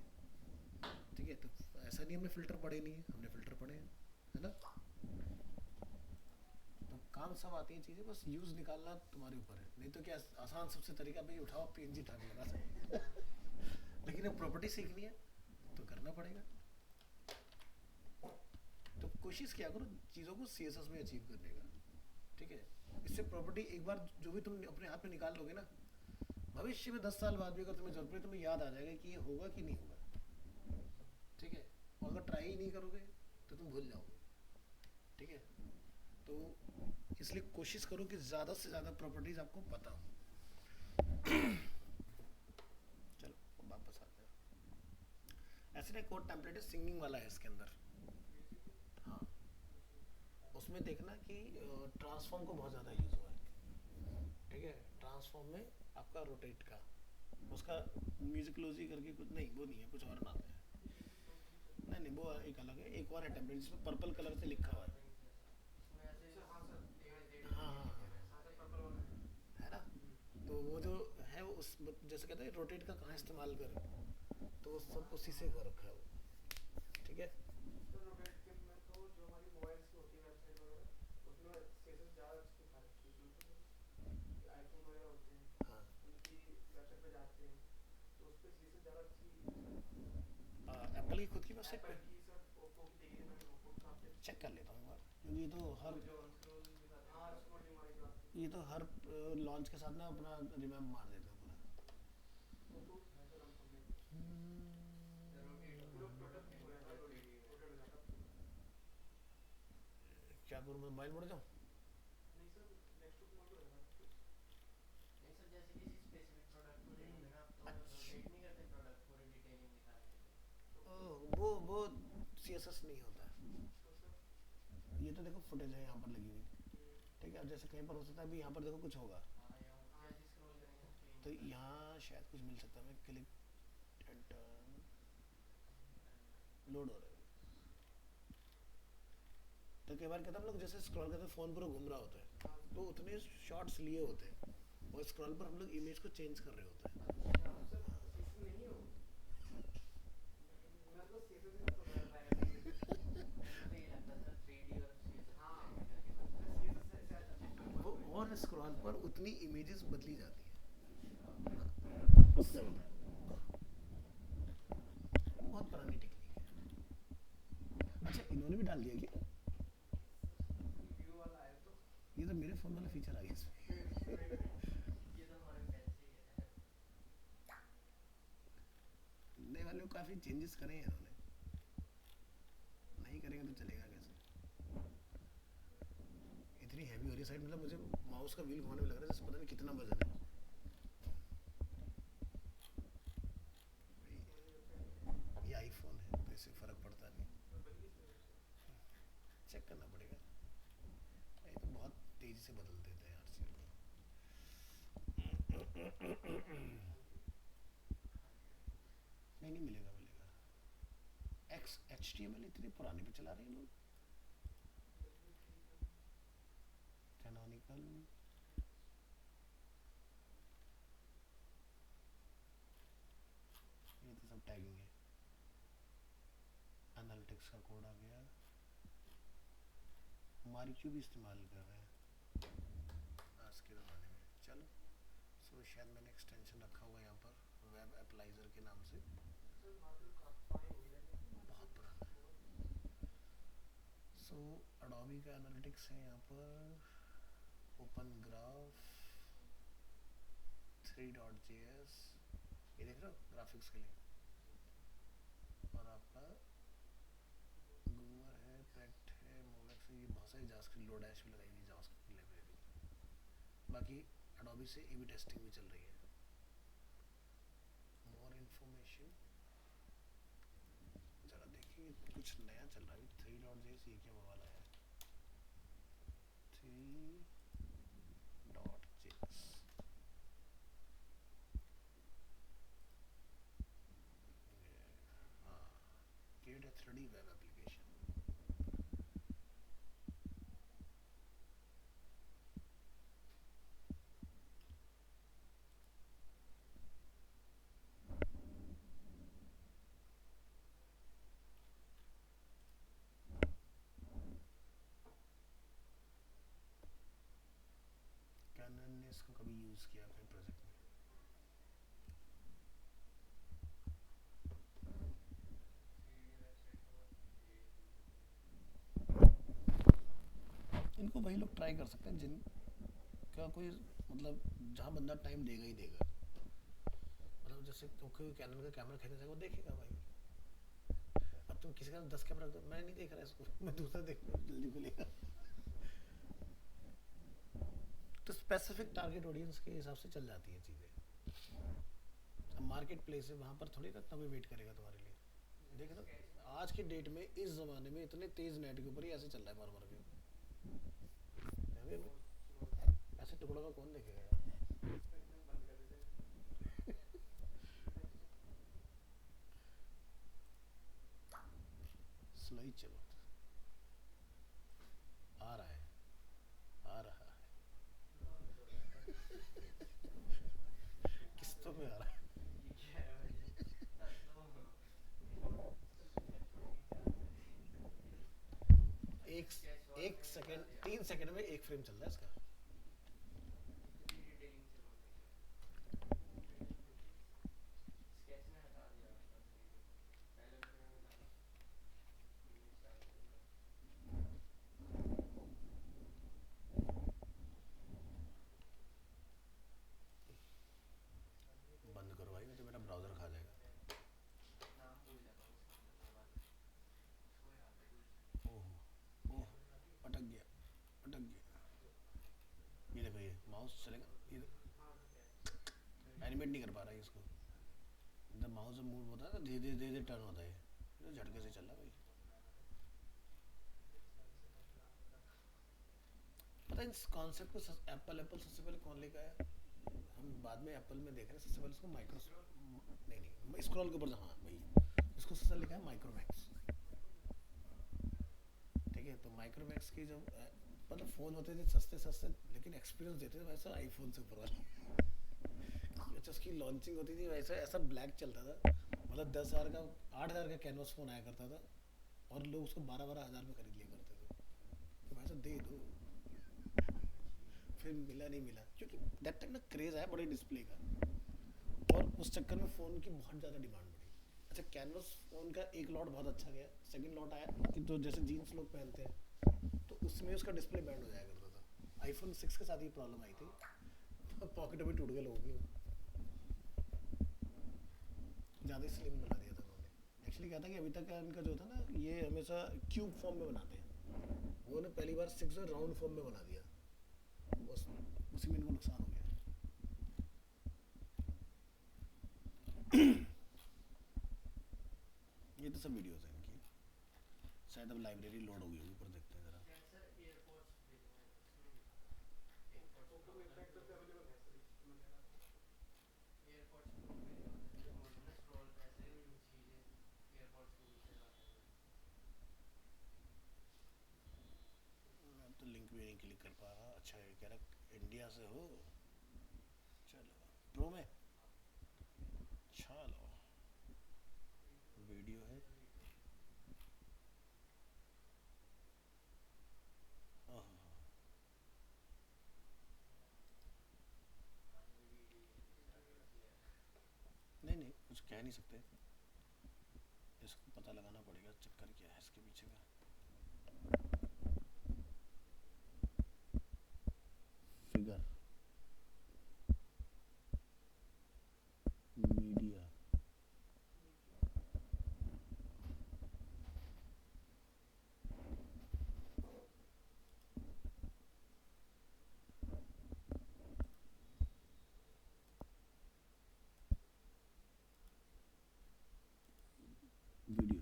ठीक है। तो ऐसा नहीं हमने फिल्टर पढ़े नहीं है, हमने फिल्टर पढ़े हैं, है ना। तो काम सब आती हैं चीज़ें, बस यूज़ निकालना तुम्हारे ऊपर है। नहीं तो क्या आसान सबसे तरीका भाई उठाओ PNG उठा के लगा सकते, लेकिन अब प्रॉपर्टी सीखनी है तो करना पड़ेगा। तो कोशिश क्या करो चीज़ों को CSS में अचीव करने का, ठीक है। इससे प्रॉपर्टी एक बार जो भी तुम अपने हाथ में निकाल लोगे ना, भविष्य में 10 साल बाद भी अगर तुम्हें जरूरत पड़े तुम्हें याद आ जाएगा कि ये होगा कि नहीं होगा, ठीक है। और अगर ट्राई ही नहीं करोगे तो तुम भूल जाओगे, ठीक है। तो इसलिए कोशिश करो कि ज़्यादा से ज़्यादा प्रॉपर्टीज आपको पता हो। चलो वापस आते हैं। ऐसे ना एक और टेम्पलेट है सिंगिंग वाला है इसके अंदर, हाँ, उसमें देखना कि ट्रांसफॉर्म को बहुत ज़्यादा यूज़ हुआ है, ठीक है। ट्रांसफॉर्म में आपका रोटेट का, उसका म्यूजिकलोजी करके कुछ नहीं, वो नहीं है, कुछ और नाम है, नहीं नहीं वो एक अलग है। एक और है टेम्पलेट जिसमें पर्पल कलर से लिखा हुआ है, हाँ हाँ हाँ, है ना। तो वो जो है वो उस जैसे कहते हैं रोटेट का कहाँ इस्तेमाल करें, तो वो सब उसी से हो रखा है वो, ठीक है। तो रोटेट के में तो जो हमारी मोबाइल्स की होती है वेबसाइट वगैरह उसमें CSS ज़्यादा दिखा रखी है, जो आईफोन वगैरह होते हैं हाँ उनकी वेबसाइट पे जाते हैं तो उस पर CSS ज़्यादा अच्छी दिखा रखी है। एप्पल की खुद की वेबसाइट एप्पल पे की सर, ओप्पो की देखी थी मैंने, ओप्पो की काफ़ी अच्छी चेक कर लेता हूँ एक बार, क्योंकि ये तो हर जो स्क्रॉल दिखाते हैं, हाँ स्क्रॉलिंग वाली जो आती है ये तो हर लॉन्च के साथ ना अपना रिवैम्प मार देते हैं पूरा। ओप्पो की है सर, हम कंप्लीट पूरा प्रोडक्ट हो जाता है, रोटेट हो जाता है पूरा। क्या करूँ, मैं मोबाइल मोड़ जाऊँ? नहीं सर, नेक्स्ट टू कमांड रहेगा नहीं सर, जैसे किसी स्पेसिफिक प्रोडक्ट को देखोगे ना आप तो अच्छा, रोटेट नहीं करते प्रोडक्ट पूरी डिटेलिंग दिखाने के लिए तो वो CSS नहीं होता है। तो सर ये तो देखो फुटेज है यहाँ पर लगी हुई, ठीक है। अब जैसे कहीं पर हो सकता है अभी यहाँ पर देखो कुछ होगा, हाँ या जैसे स्क्रॉल करेंगे स्क्रीन तो पे यहाँ शायद कुछ मिल सकता है। मैं क्लिक एंड लोड हो रहा है, तो कई बार कहते हैं हम लोग जैसे स्क्रॉल करते हैं फ़ोन पूरा घूम रहा होता है, हाँ तो उतने शॉट्स लिए होते हैं, और स्क्रॉल पर हम लोग इमेज को चेंज कर रहे होते हैं। अच्छा सर, CSS नहीं हो मैं तो CSS ही तो मैं ट्राई करके मुझे ये लगता सर 3D और CSS हाँ करके मैं CSS से शायद अच्छी वो और स्क्रॉल पर उतनी इमेजेस बदली जाती हैं, उससे बहुत पुरानी टेक्निक है। अच्छा इन्होंने भी डाल दिया क्या? व्यू वाला आया तो ये तो मेरे फोन वाला फीचर आ गया इसमें। ये तो हमारे पहले से ही है। नए वाले को काफी चेंजेस करे हैं इन्होंने, नहीं करेंगे तो चलेगा कैसे? इतनी हैवी हो रही है साइड, मतलब मुझे माउस का व्हील घुमाने में लग रहा है जैसे पता नहीं कितना वजन है। कौन सी वेबसाइट पे? ये आईफोन है तो इससे फर्क पड़ता नहीं। एप्पल की वेबसाइट। चेक करना पड़ेगा, ये तो बहुत तेजी से बदल देते हैं यार चीज़। नहीं नहीं मिलेगा मिलेगा। X H T M L इतने पुराने पे चला रहे हैं लोग। कैनोनिकल ये तो सब टैगिंग है। एनालिटिक्स का कोड आ गया। मारिक्यू भी इस्तेमाल कर रहे हैं आज के ज़माने में। चलो सो शायद मैंने एक्सटेंशन रखा हुआ है यहाँ पर वेब एप्लाइजर के नाम से। सर मार्केट काफी हो गया लेकिन बहुत पुराना है। सो अडोबी का एनालिटिक्स है यहाँ पर। ओपन ग्राफ 3.js ये देख रहे हो ग्राफिक्स के लिए। और आपका गूवर है, पेट है, मोवेक्स है, ये बहुत सारी जावास्क्रिप्ट लोडैश भी लगाई हुई है जावास्क्रिप्ट की लाइब्रेरी। बाकी अडोबी से ए बी टेस्टिंग भी चल रही है। मोर इन्फॉर्मेशन जरा देखिए कुछ नया चल रहा है। 3.js ये क्या बवाल आया है? 3.js हाँ create a 3D web application. कैनन ने इसको कभी यूज़ किया अपने प्रोजेक्ट में? इनको वही लोग ट्राई कर सकते हैं जिनका कोई मतलब जहाँ बंदा टाइम देगा ही देगा। मतलब जैसे कोई कैनन का कैमरा खरीदना चाहे वो देखेगा भाई। अब तुम किसी का 10 कैमरा रख दो, मैं नहीं देख रहा इसको, मैं दूसरा देख रहा हूँ, जल्दी खुलेगा। तो स्पेसिफिक टारगेट ऑडियंस के हिसाब से चल जाती है चीज़ें। अब मार्केट प्लेस है वहाँ पर थोड़ी ना इतना भी वेट करेगा तुम्हारे लिए। देख रहे हो आज के डेट में इस ज़माने में इतने तेज़ नेट के ऊपर ही ऐसे चल रहा है मर मर के। ऐसे टुकड़ों का कौन देखेगा यार? बंद कर देते हैं। स्लो ही चलो, आ रहा है आ रहा है किस्तों में आ रहा है। ये क्या है भाई? एक एक सेकंड 3 सेकंड में एक फ्रेम चल रहा है इसका। इतनी डिटेलिंग से बोलते हैं। स्केच में हटा दिया आपका सही से। पहले उसमें था ना इमेज डाल दिया। बंद करो भाई नहीं तो मेरा ब्राउजर खा जाएगा। नाम भूल जाता हूँ उसका अंदर बाद में। उसको याद है कुछ। ओह ओह अटक गया अटक गया। ये देखो ये माउस चलेगा, ये हाँ क्या? एनिमेट नहीं कर पा रहा है इसको। जब माउस मूव होता है ना धीरे धीरे धीरे टर्न होता है, ये तो झटके से चल रहा है भाई। पता है इस कॉन्सेप्ट को एप्पल एप्पल सबसे पहले कौन लेकर आया? हम बाद में एप्पल में देख रहे हैं सबसे पहले इसको माइक्रो नहीं नहीं स्क्रॉल के ऊपर हाँ भाई इसको सबसे लिखा है माइक्रोमैक्स। ठीक है तो माइक्रोमैक्स की जब मतलब फ़ोन होते थे सस्ते सस्ते लेकिन एक्सपीरियंस देते थे वैसा आईफोन से ऊपर वाले। अच्छा उसकी लॉन्चिंग होती थी वैसा ऐसा ब्लैक चलता था, मतलब 10,000 का 8,000 का कैनवस फ़ोन आया करता था और लोग उसको 12-12 हज़ार में खरीद लिया करते थे कि वैसा दे दो। फिर मिला नहीं मिला क्योंकि दैट टाइम ना क्रेज़ आया बड़े डिस्प्ले का और उस चक्कर में फ़ोन की बहुत ज़्यादा डिमांड बढ़ी। अच्छा, कैनवस फ़ोन का एक लॉट बहुत अच्छा गया, सेकंड लॉट आया कि तो जैसे जीन्स लोग पहनते हैं तो उसमें उसका डिस्प्ले बैंड हो जाया करता था। आईफोन 6 के साथ ये प्रॉब्लम आई थी, पॉकेट अभी टूट गए लोगों की, ज़्यादा स्लिम बना दिया था उन्होंने। एक्चुअली क्या था कि अभी तक का इनका जो था ना, ये हमेशा क्यूब फॉर्म में बनाते हैं, वो ने पहली बार 6 राउंड फॉर्म में बना दिया, उस उसी में इनको नुकसान हो गया। ये तो सब वीडियोस हैं इनकी, शायद अब लाइब्रेरी लोड होगी ऊपर, देखते हैं ज़रा। यार सर एयरपोर्ट्स भेजे हैं, उसमें दिखा रहा है एयरपोर्ट्स प्रो एयरपोर्ट्स प्रो भेजे हैं उधर, वो ना स्क्रॉल पे ऐसे चीज़ें एयरपोर्ट्स के नीचे आते हैं। मैं अब तो लिंक भी नहीं क्लिक कर पा रहा। अच्छा, ये कह रहा इंडिया से हो, चलो प्रो में, चलो वीडियो है। हाँ हाँ हाँ। नहीं नहीं, कुछ कह नहीं सकते, इसको पता लगाना पड़ेगा चक्कर क्या है इसके पीछे का। Figure media, video.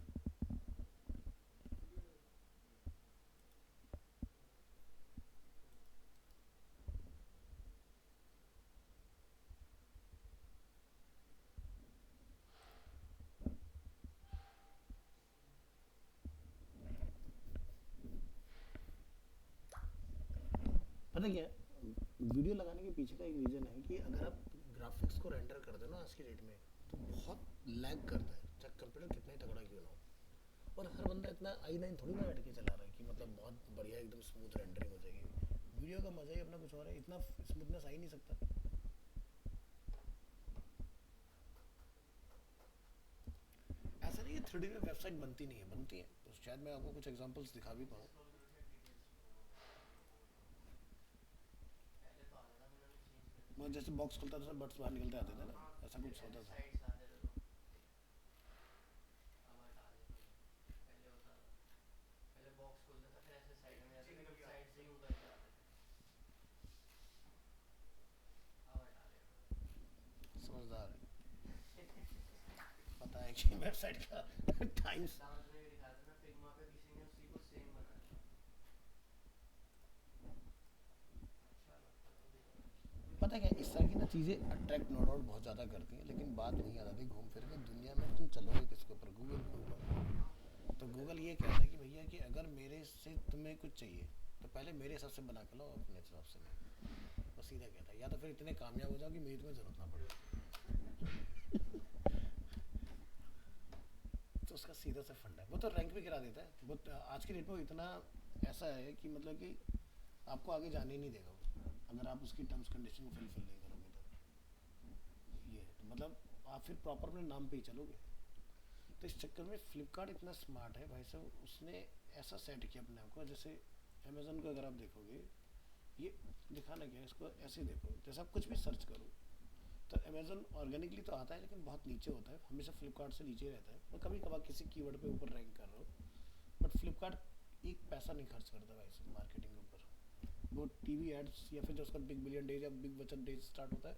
पता क्या है, वीडियो लगाने के पीछे का एक रीज़न है कि अगर आप ग्राफिक्स को रेंडर कर दो ना आज की डेट में, तो बहुत लैग करता है, चाहे कंप्यूटर कितना ही तगड़ा क्यों ना हो। और हर बंदा इतना आई नाइन थोड़ी ना बैठ के चला रहा है कि मतलब बहुत बढ़िया एकदम स्मूथ रेंडरिंग हो जाएगी। वीडियो का मज़ा ही अपना कुछ और है, इतना स्मूथनेस आ ही नहीं सकता। ऐसा नहीं है 3D में वेबसाइट बनती नहीं है, बनती है, तो शायद मैं आपको कुछ एग्जांपल्स दिखा भी पाऊँ। स्क्रॉल करो शायद डिटेल्स में वो पहले तो आता था, फिर उन्होंने चेंज कर दिया। मैं जैसे बॉक्स खुलता था बर्ड्स बाहर निकलते आते थे ना, हाँ, ऐसा फिर कुछ होता ऐसे था। साइड्स आते थे तो अब हटा दिया उन्होंने। पहले होता था, पहले बॉक्स खुलता था फिर ऐसे साइड में जाते थे, फिर साइड से ही ऊं करके आते थे, अब हटा दिया समझदार है, उन्होंने। पता है कि वेबसाइट का टाइम्स। डांस में भी दिखाया था ना, फिग्मा पे किसी ने उसी को सेम बनाया था, अच्छा लगता था देखने पता है क्या, इस तरह की ना चीज़ें अट्रैक्ट नो डाउट बहुत ज़्यादा करती हैं, लेकिन बात वहीं आ जाती है घूम फिर के, दुनिया में तुम चलोगे किसके ऊपर, गूगल के ऊपर। तो गूगल ये कहता है कि भैया कि अगर मेरे से तुम्हें कुछ चाहिए तो पहले मेरे हिसाब से बना के लो, अपने हिसाब से नहीं। बस सीधा कहता है, या तो फिर इतने कामयाब हो जाओ कि मेरी तुम्हें ज़रूरत ना पड़े। तो उसका सीधा सा फंडा है, वो तो रैंक भी गिरा देता है, वो आज की डेट में वो इतना ऐसा है कि मतलब कि आपको आगे जाने ही नहीं देगा वो, अगर आप उसकी टर्म्स कंडीशन को फुलफिल नहीं करोगे तो। ये है, तो मतलब आप फिर प्रॉपर अपने नाम पे ही चलोगे। तो इस चक्कर में फ्लिपकार्ट इतना स्मार्ट है भाई साहब, उसने ऐसा सेट किया अपने आप को, जैसे अमेज़न को अगर आप देखोगे, ये दिखाना क्या है, इसको ऐसे देखो, जैसे आप कुछ भी सर्च करो तो अमेज़न ऑर्गेनिकली तो आता है लेकिन बहुत नीचे होता है, हमेशा फ्लिपकार्ट से नीचे रहता है, और कभी कभार किसी कीवर्ड पे ऊपर रैंक कर रहे हो, बट फ्लिपकार्ट एक पैसा नहीं खर्च करता भाई साहब मार्केटिंग के ऊपर। वो टीवी एड्स या फिर जो उसका बिग बिलियन डेज या बिग वचन डेज स्टार्ट होता है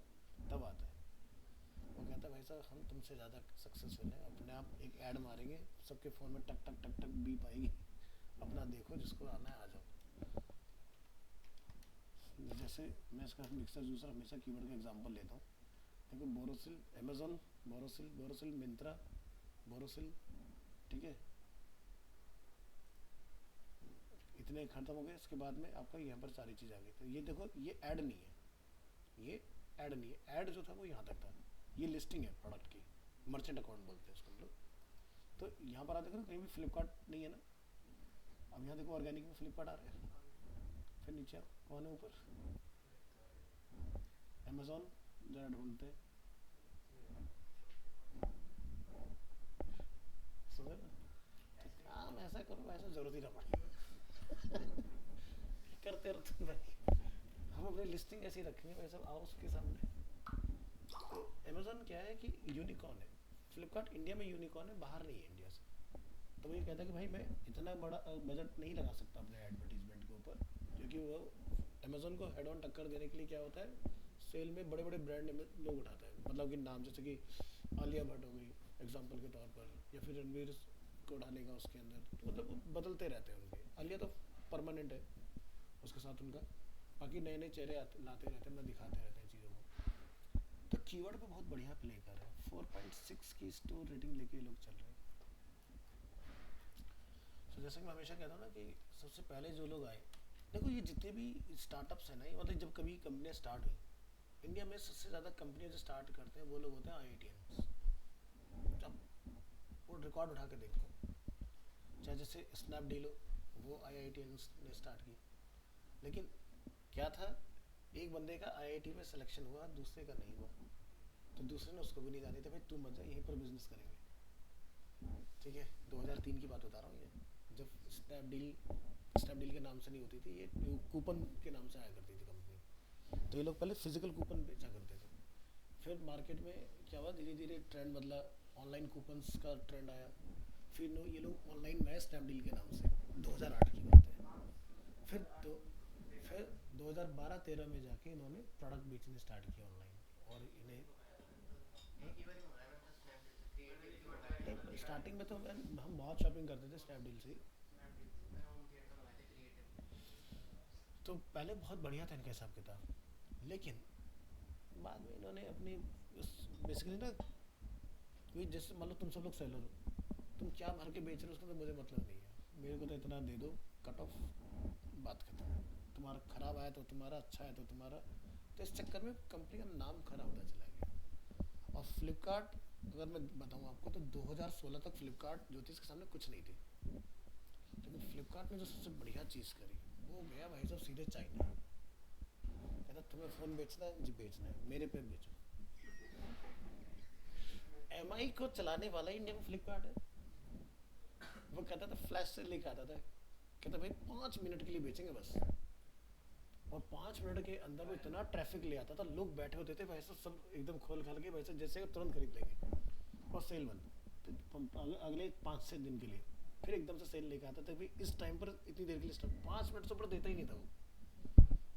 तब आता है, वो कहता है भाई साहब हम तुमसे ज़्यादा सक्सेसफुल हैं, अपने आप एक ऐड मारेंगे, सबके फ़ोन में टक टक टक टक बीप आएगी, अपना देखो जिसको आना है आ जाओ। जैसे मैं इसका मिक्सर जूसर हमेशा कीवर्ड का एग्जांपल लेता हूँ, देखो बोरोसिल अमेज़न, बोरोसिल बोरोसिल मिंत्रा, बोरोसिल, ठीक है, इतने ख़त्म हो गए, इसके बाद में आपका यहाँ पर सारी चीज़ आ गई, तो ये देखो ये ऐड नहीं है, ये ऐड नहीं है, ऐड जो था वो यहाँ तक था, ये लिस्टिंग है प्रोडक्ट की, मर्चेंट अकाउंट बोलते हैं उसको हम लोग। तो यहाँ पर आप देखो ना कहीं भी फ्लिपकार्ट नहीं है ना, अब यहाँ देखो ऑर्गेनिक में फ्लिपकार्ट आ रहा है, फिर नीचे आओ कौन है ऊपर, अमेज़ॉन, ज़रा ढूंढते हैं, समझ ना, काम ऐसा करो ऐसा जरूरत ही ना पड़े। करते रहते हैं भाई, हम अपनी लिस्टिंग ऐसी रखेंगे भाई सब आओ उसके सामने। तो अमेजोन क्या है कि यूनिकॉर्न है, फ्लिपकार्ट इंडिया में यूनिकॉर्न है, बाहर नहीं है इंडिया से। तो वो ये कहता है कि भाई मैं इतना बड़ा बजट नहीं लगा सकता अपने एडवर्टीजमेंट के ऊपर, क्योंकि वो अमेजोन को हेड ऑन टक्कर देने के लिए क्या होता है, सेल में बड़े बड़े ब्रांड लोग उठाते हैं, मतलब कि नाम जैसे कि आलिया भट्ट हो गई एग्जाम्पल के तौर पर, या फिर रणवीर को डालेगा उसके अंदर, तो मतलब वो बदलते रहते हैं उनके। आलिया तो परमानेंट है, उसके साथ उनका बाकी नए नए चेहरे लाते रहते हैं, मतलब दिखाते रहते हैं चीज़ों को। तो कीवर्ड पे बहुत बढ़िया प्ले कर रहे हैं, 4.6 की स्टोर रेटिंग लेके ये लोग चल रहे हैं। तो जैसे कि मैं हमेशा कहता हूँ ना कि सबसे पहले जो लोग आए, देखो ये जितने भी स्टार्टअप्स हैं ना, ये मतलब जब कभी कंपनियाँ स्टार्ट हुई इंडिया में, सबसे ज़्यादा कंपनियाँ जो स्टार्ट करते हैं वो लोग होते हैं IITians। जब वो रिकॉर्ड उठा के देखो, चाहे जैसे स्नैपडील हो, वो IITians ने स्टार्ट की। लेकिन क्या था, एक बंदे का IIT में सिलेक्शन हुआ, दूसरे का नहीं हुआ, तो दूसरे ने उसको भी नहीं जाने थे, भाई तू मत जा, यहीं पर बिजनेस करेंगे। ठीक है, 2003 की बात बता रहा हूँ ये, जब स्नैपडील स्नैपडील के नाम से नहीं होती थी, ये कूपन के नाम से आया करती थी कंपनी। तो ये लोग पहले फिजिकल कूपन बेचा करते थे, फिर मार्केट में क्या हुआ, धीरे धीरे ट्रेंड बदला, ऑनलाइन कूपन्स का ट्रेंड आया, फिर ये लोग ऑनलाइन में स्नैपडील के नाम से, 2008 की बात है। फिर तो फिर 2012-13 में जाके इन्होंने प्रोडक्ट बेचने स्टार्ट किया ऑनलाइन, और इन्हें एक ही बार ही मंगाया मैं तो स्नैपडील से, क्रिएटिव भी मंगाया था नहीं, बढ़िया। स्टार्टिंग में तो हम बहुत शॉपिंग करते थे स्नैपडील से ही। स्नैपडील से मैंने होम थिएटर मंगाए थे क्रिएटिव के। तो पहले बहुत बढ़िया था इनका हिसाब किताब, लेकिन बाद में इन्होंने अपनी बेसिकली ना, कोई जैसे मान लो तुम सब लोग सेलर हो, तुम क्या भर के बेच रहे हो उसका तो मुझे मतलब नहीं है, मेरे को तो इतना दे दो, कट ऑफ, बात खत्म। तुम्हारा खराब आया तो तुम्हारा, अच्छा है तो तुम्हारा। तो इस चक्कर में कंपनी का नाम खराब होता चला गया। और फ्लिपकार्ट, अगर मैं बताऊँ आपको तो 2016 तक फ्लिपकार्ट जो थी इसके सामने कुछ नहीं थी। लेकिन फ्लिपकार्ट ने जो सबसे बढ़िया चीज़ करी, वो गया भाई साहब सीधे चाइना। कहता तुम्हें फ़ोन बेचना है जी, बेचना है मेरे पे बेचो। MI को चलाने वाला ही इंडिया में फ्लिपकार्ट है। वो कहता था फ्लैश से लेके आता था, कहता भाई 5 मिनट के लिए बेचेंगे बस, और 5 मिनट के अंदर वो इतना ट्रैफिक ले आता था, लोग बैठे होते थे वैसे सब एकदम खोल खाल के वैसे जैसे तुरंत खरीद लेंगे, और सेल बंद। तो अगले 5 से दिन के लिए फिर एकदम से सेल लेके आता था, भाई इस टाइम पर इतनी देर के लिए 5 मिनट से ऊपर देता ही नहीं था वो,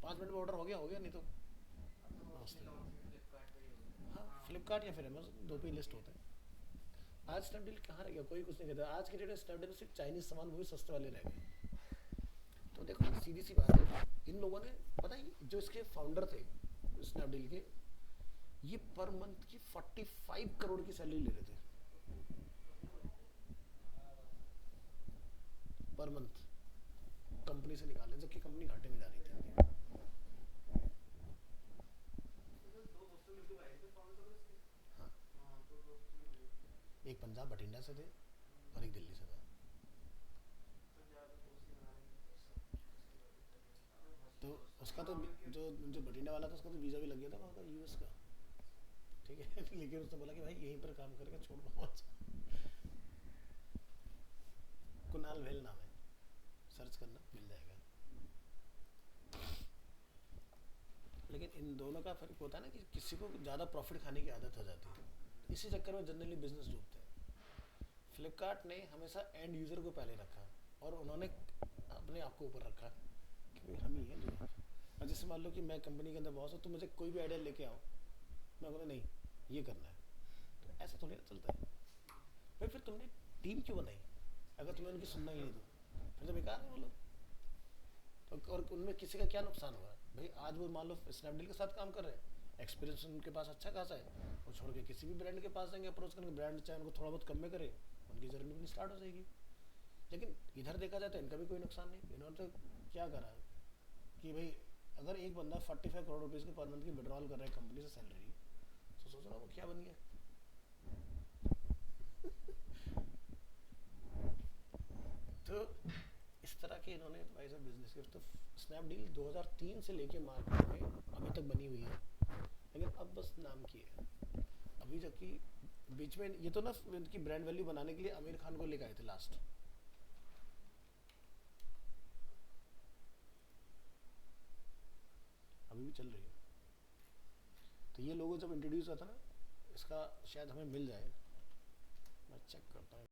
5 मिनट में ऑर्डर हो गया नहीं तो अब तो मोस्टली नमस्ते। लॉन्च फ्लिपकार्ट पे ही होता है। हाँ, हाँ फ्लिपकार्ट या फिर अमेजोन, दो पे लिस्ट होता है। आज स्नैपडील कहाँ रह गया, कोई कुछ नहीं कहता, आज के डेट में स्नैपडील सिर्फ चाइनीज सामान वो भी सस्ते वाले रह गए। तो देखो सीधी सी बात है, इन लोगों ने, पता ही जो इसके फाउंडर थे स्नैपडील के, ये पर मंथ की 45 करोड़ की सैलरी ले रहे थे, पर मंथ कंपनी से निकाले, जबकि कंपनी घाटे में जा रही थी। तो जो दो दोस्तों मिलकर बनाए थे फाउंडर तो इसके। हाँ, हाँ दो दोस्त मिल गए। एक पंजाब बठिंडा से थे और एक दिल्ली से था। तो ज़्यादा दोस्त ही बना लेंगे तो सब उसकी बातें करेंगे, मस्त तो दोस्त उसका तो हाँ मिलके। जो जो बठिंडा वाला था उसका तो वीज़ा भी लग गया था वहाँ का, US का। ठीक है लेकिन उसने बोला कि भाई यहीं पर काम करके छोड़ दो मत। कुणाल वेल नाम है, सर्च करना मिल जाएगा। लेकिन इन दोनों का फर्क होता है ना कि किसी को ज़्यादा प्रॉफिट खाने की आदत हो जाती है, इसी चक्कर में जनरली बिजनेस डूबते हैं। फ्लिपकार्ट ने हमेशा एंड यूज़र को पहले रखा, और उन्होंने अपने आप को ऊपर रखा कि भाई हम ही हैं जो। और जैसे मान लो कि मैं कंपनी के अंदर बॉस हूँ, तो मुझे कोई भी आइडिया लेके आओ, मैं बोला नहीं ये करना है, तो ऐसा थोड़ी ना चलता है। भाई फिर तुमने टीम क्यों बनाई, अगर तुम्हें उनकी सुनना ही नहीं, तो फिर तो बेकार है वो लोग। तो और उनमें किसी का क्या नुकसान होगा भाई, आज वो मान लो स्नैपडील के साथ काम कर रहे हैं, एक्सपीरियंस उनके पास अच्छा खासा है, वो छोड़ के किसी भी ब्रांड के पास जाएंगे अप्रोच करेंगे, ब्रांड चाहे उनको थोड़ा बहुत कम में करे, उनकी जर्नी भी स्टार्ट हो जाएगी। लेकिन इधर देखा जाए तो इनका भी कोई नुकसान नहीं, इन्होंने तो क्या करा कि भाई अगर एक बंदा 45 करोड़ रुपीज़ की पर मंथ की विड्रॉल कर रहा है कंपनी से सैलरी, तो सोच रहा वो क्या बन गया। तो इस तरह के इन्होंने भाई साहब बिजनेस के, तो स्नैपडील 2003 से लेके मार्केट में अभी तक बनी हुई है, लेकिन अब बस नाम की है। अभी जबकि बीच में ये तो ना इनकी ब्रांड वैल्यू बनाने के लिए आमिर खान को लेकर आए थे लास्ट। अभी भी चल रही है। तो ये लोगो जब इंट्रोड्यूस हुआ था ना, इसका शायद हमें मिल जाए, मैं चेक करता हूँ।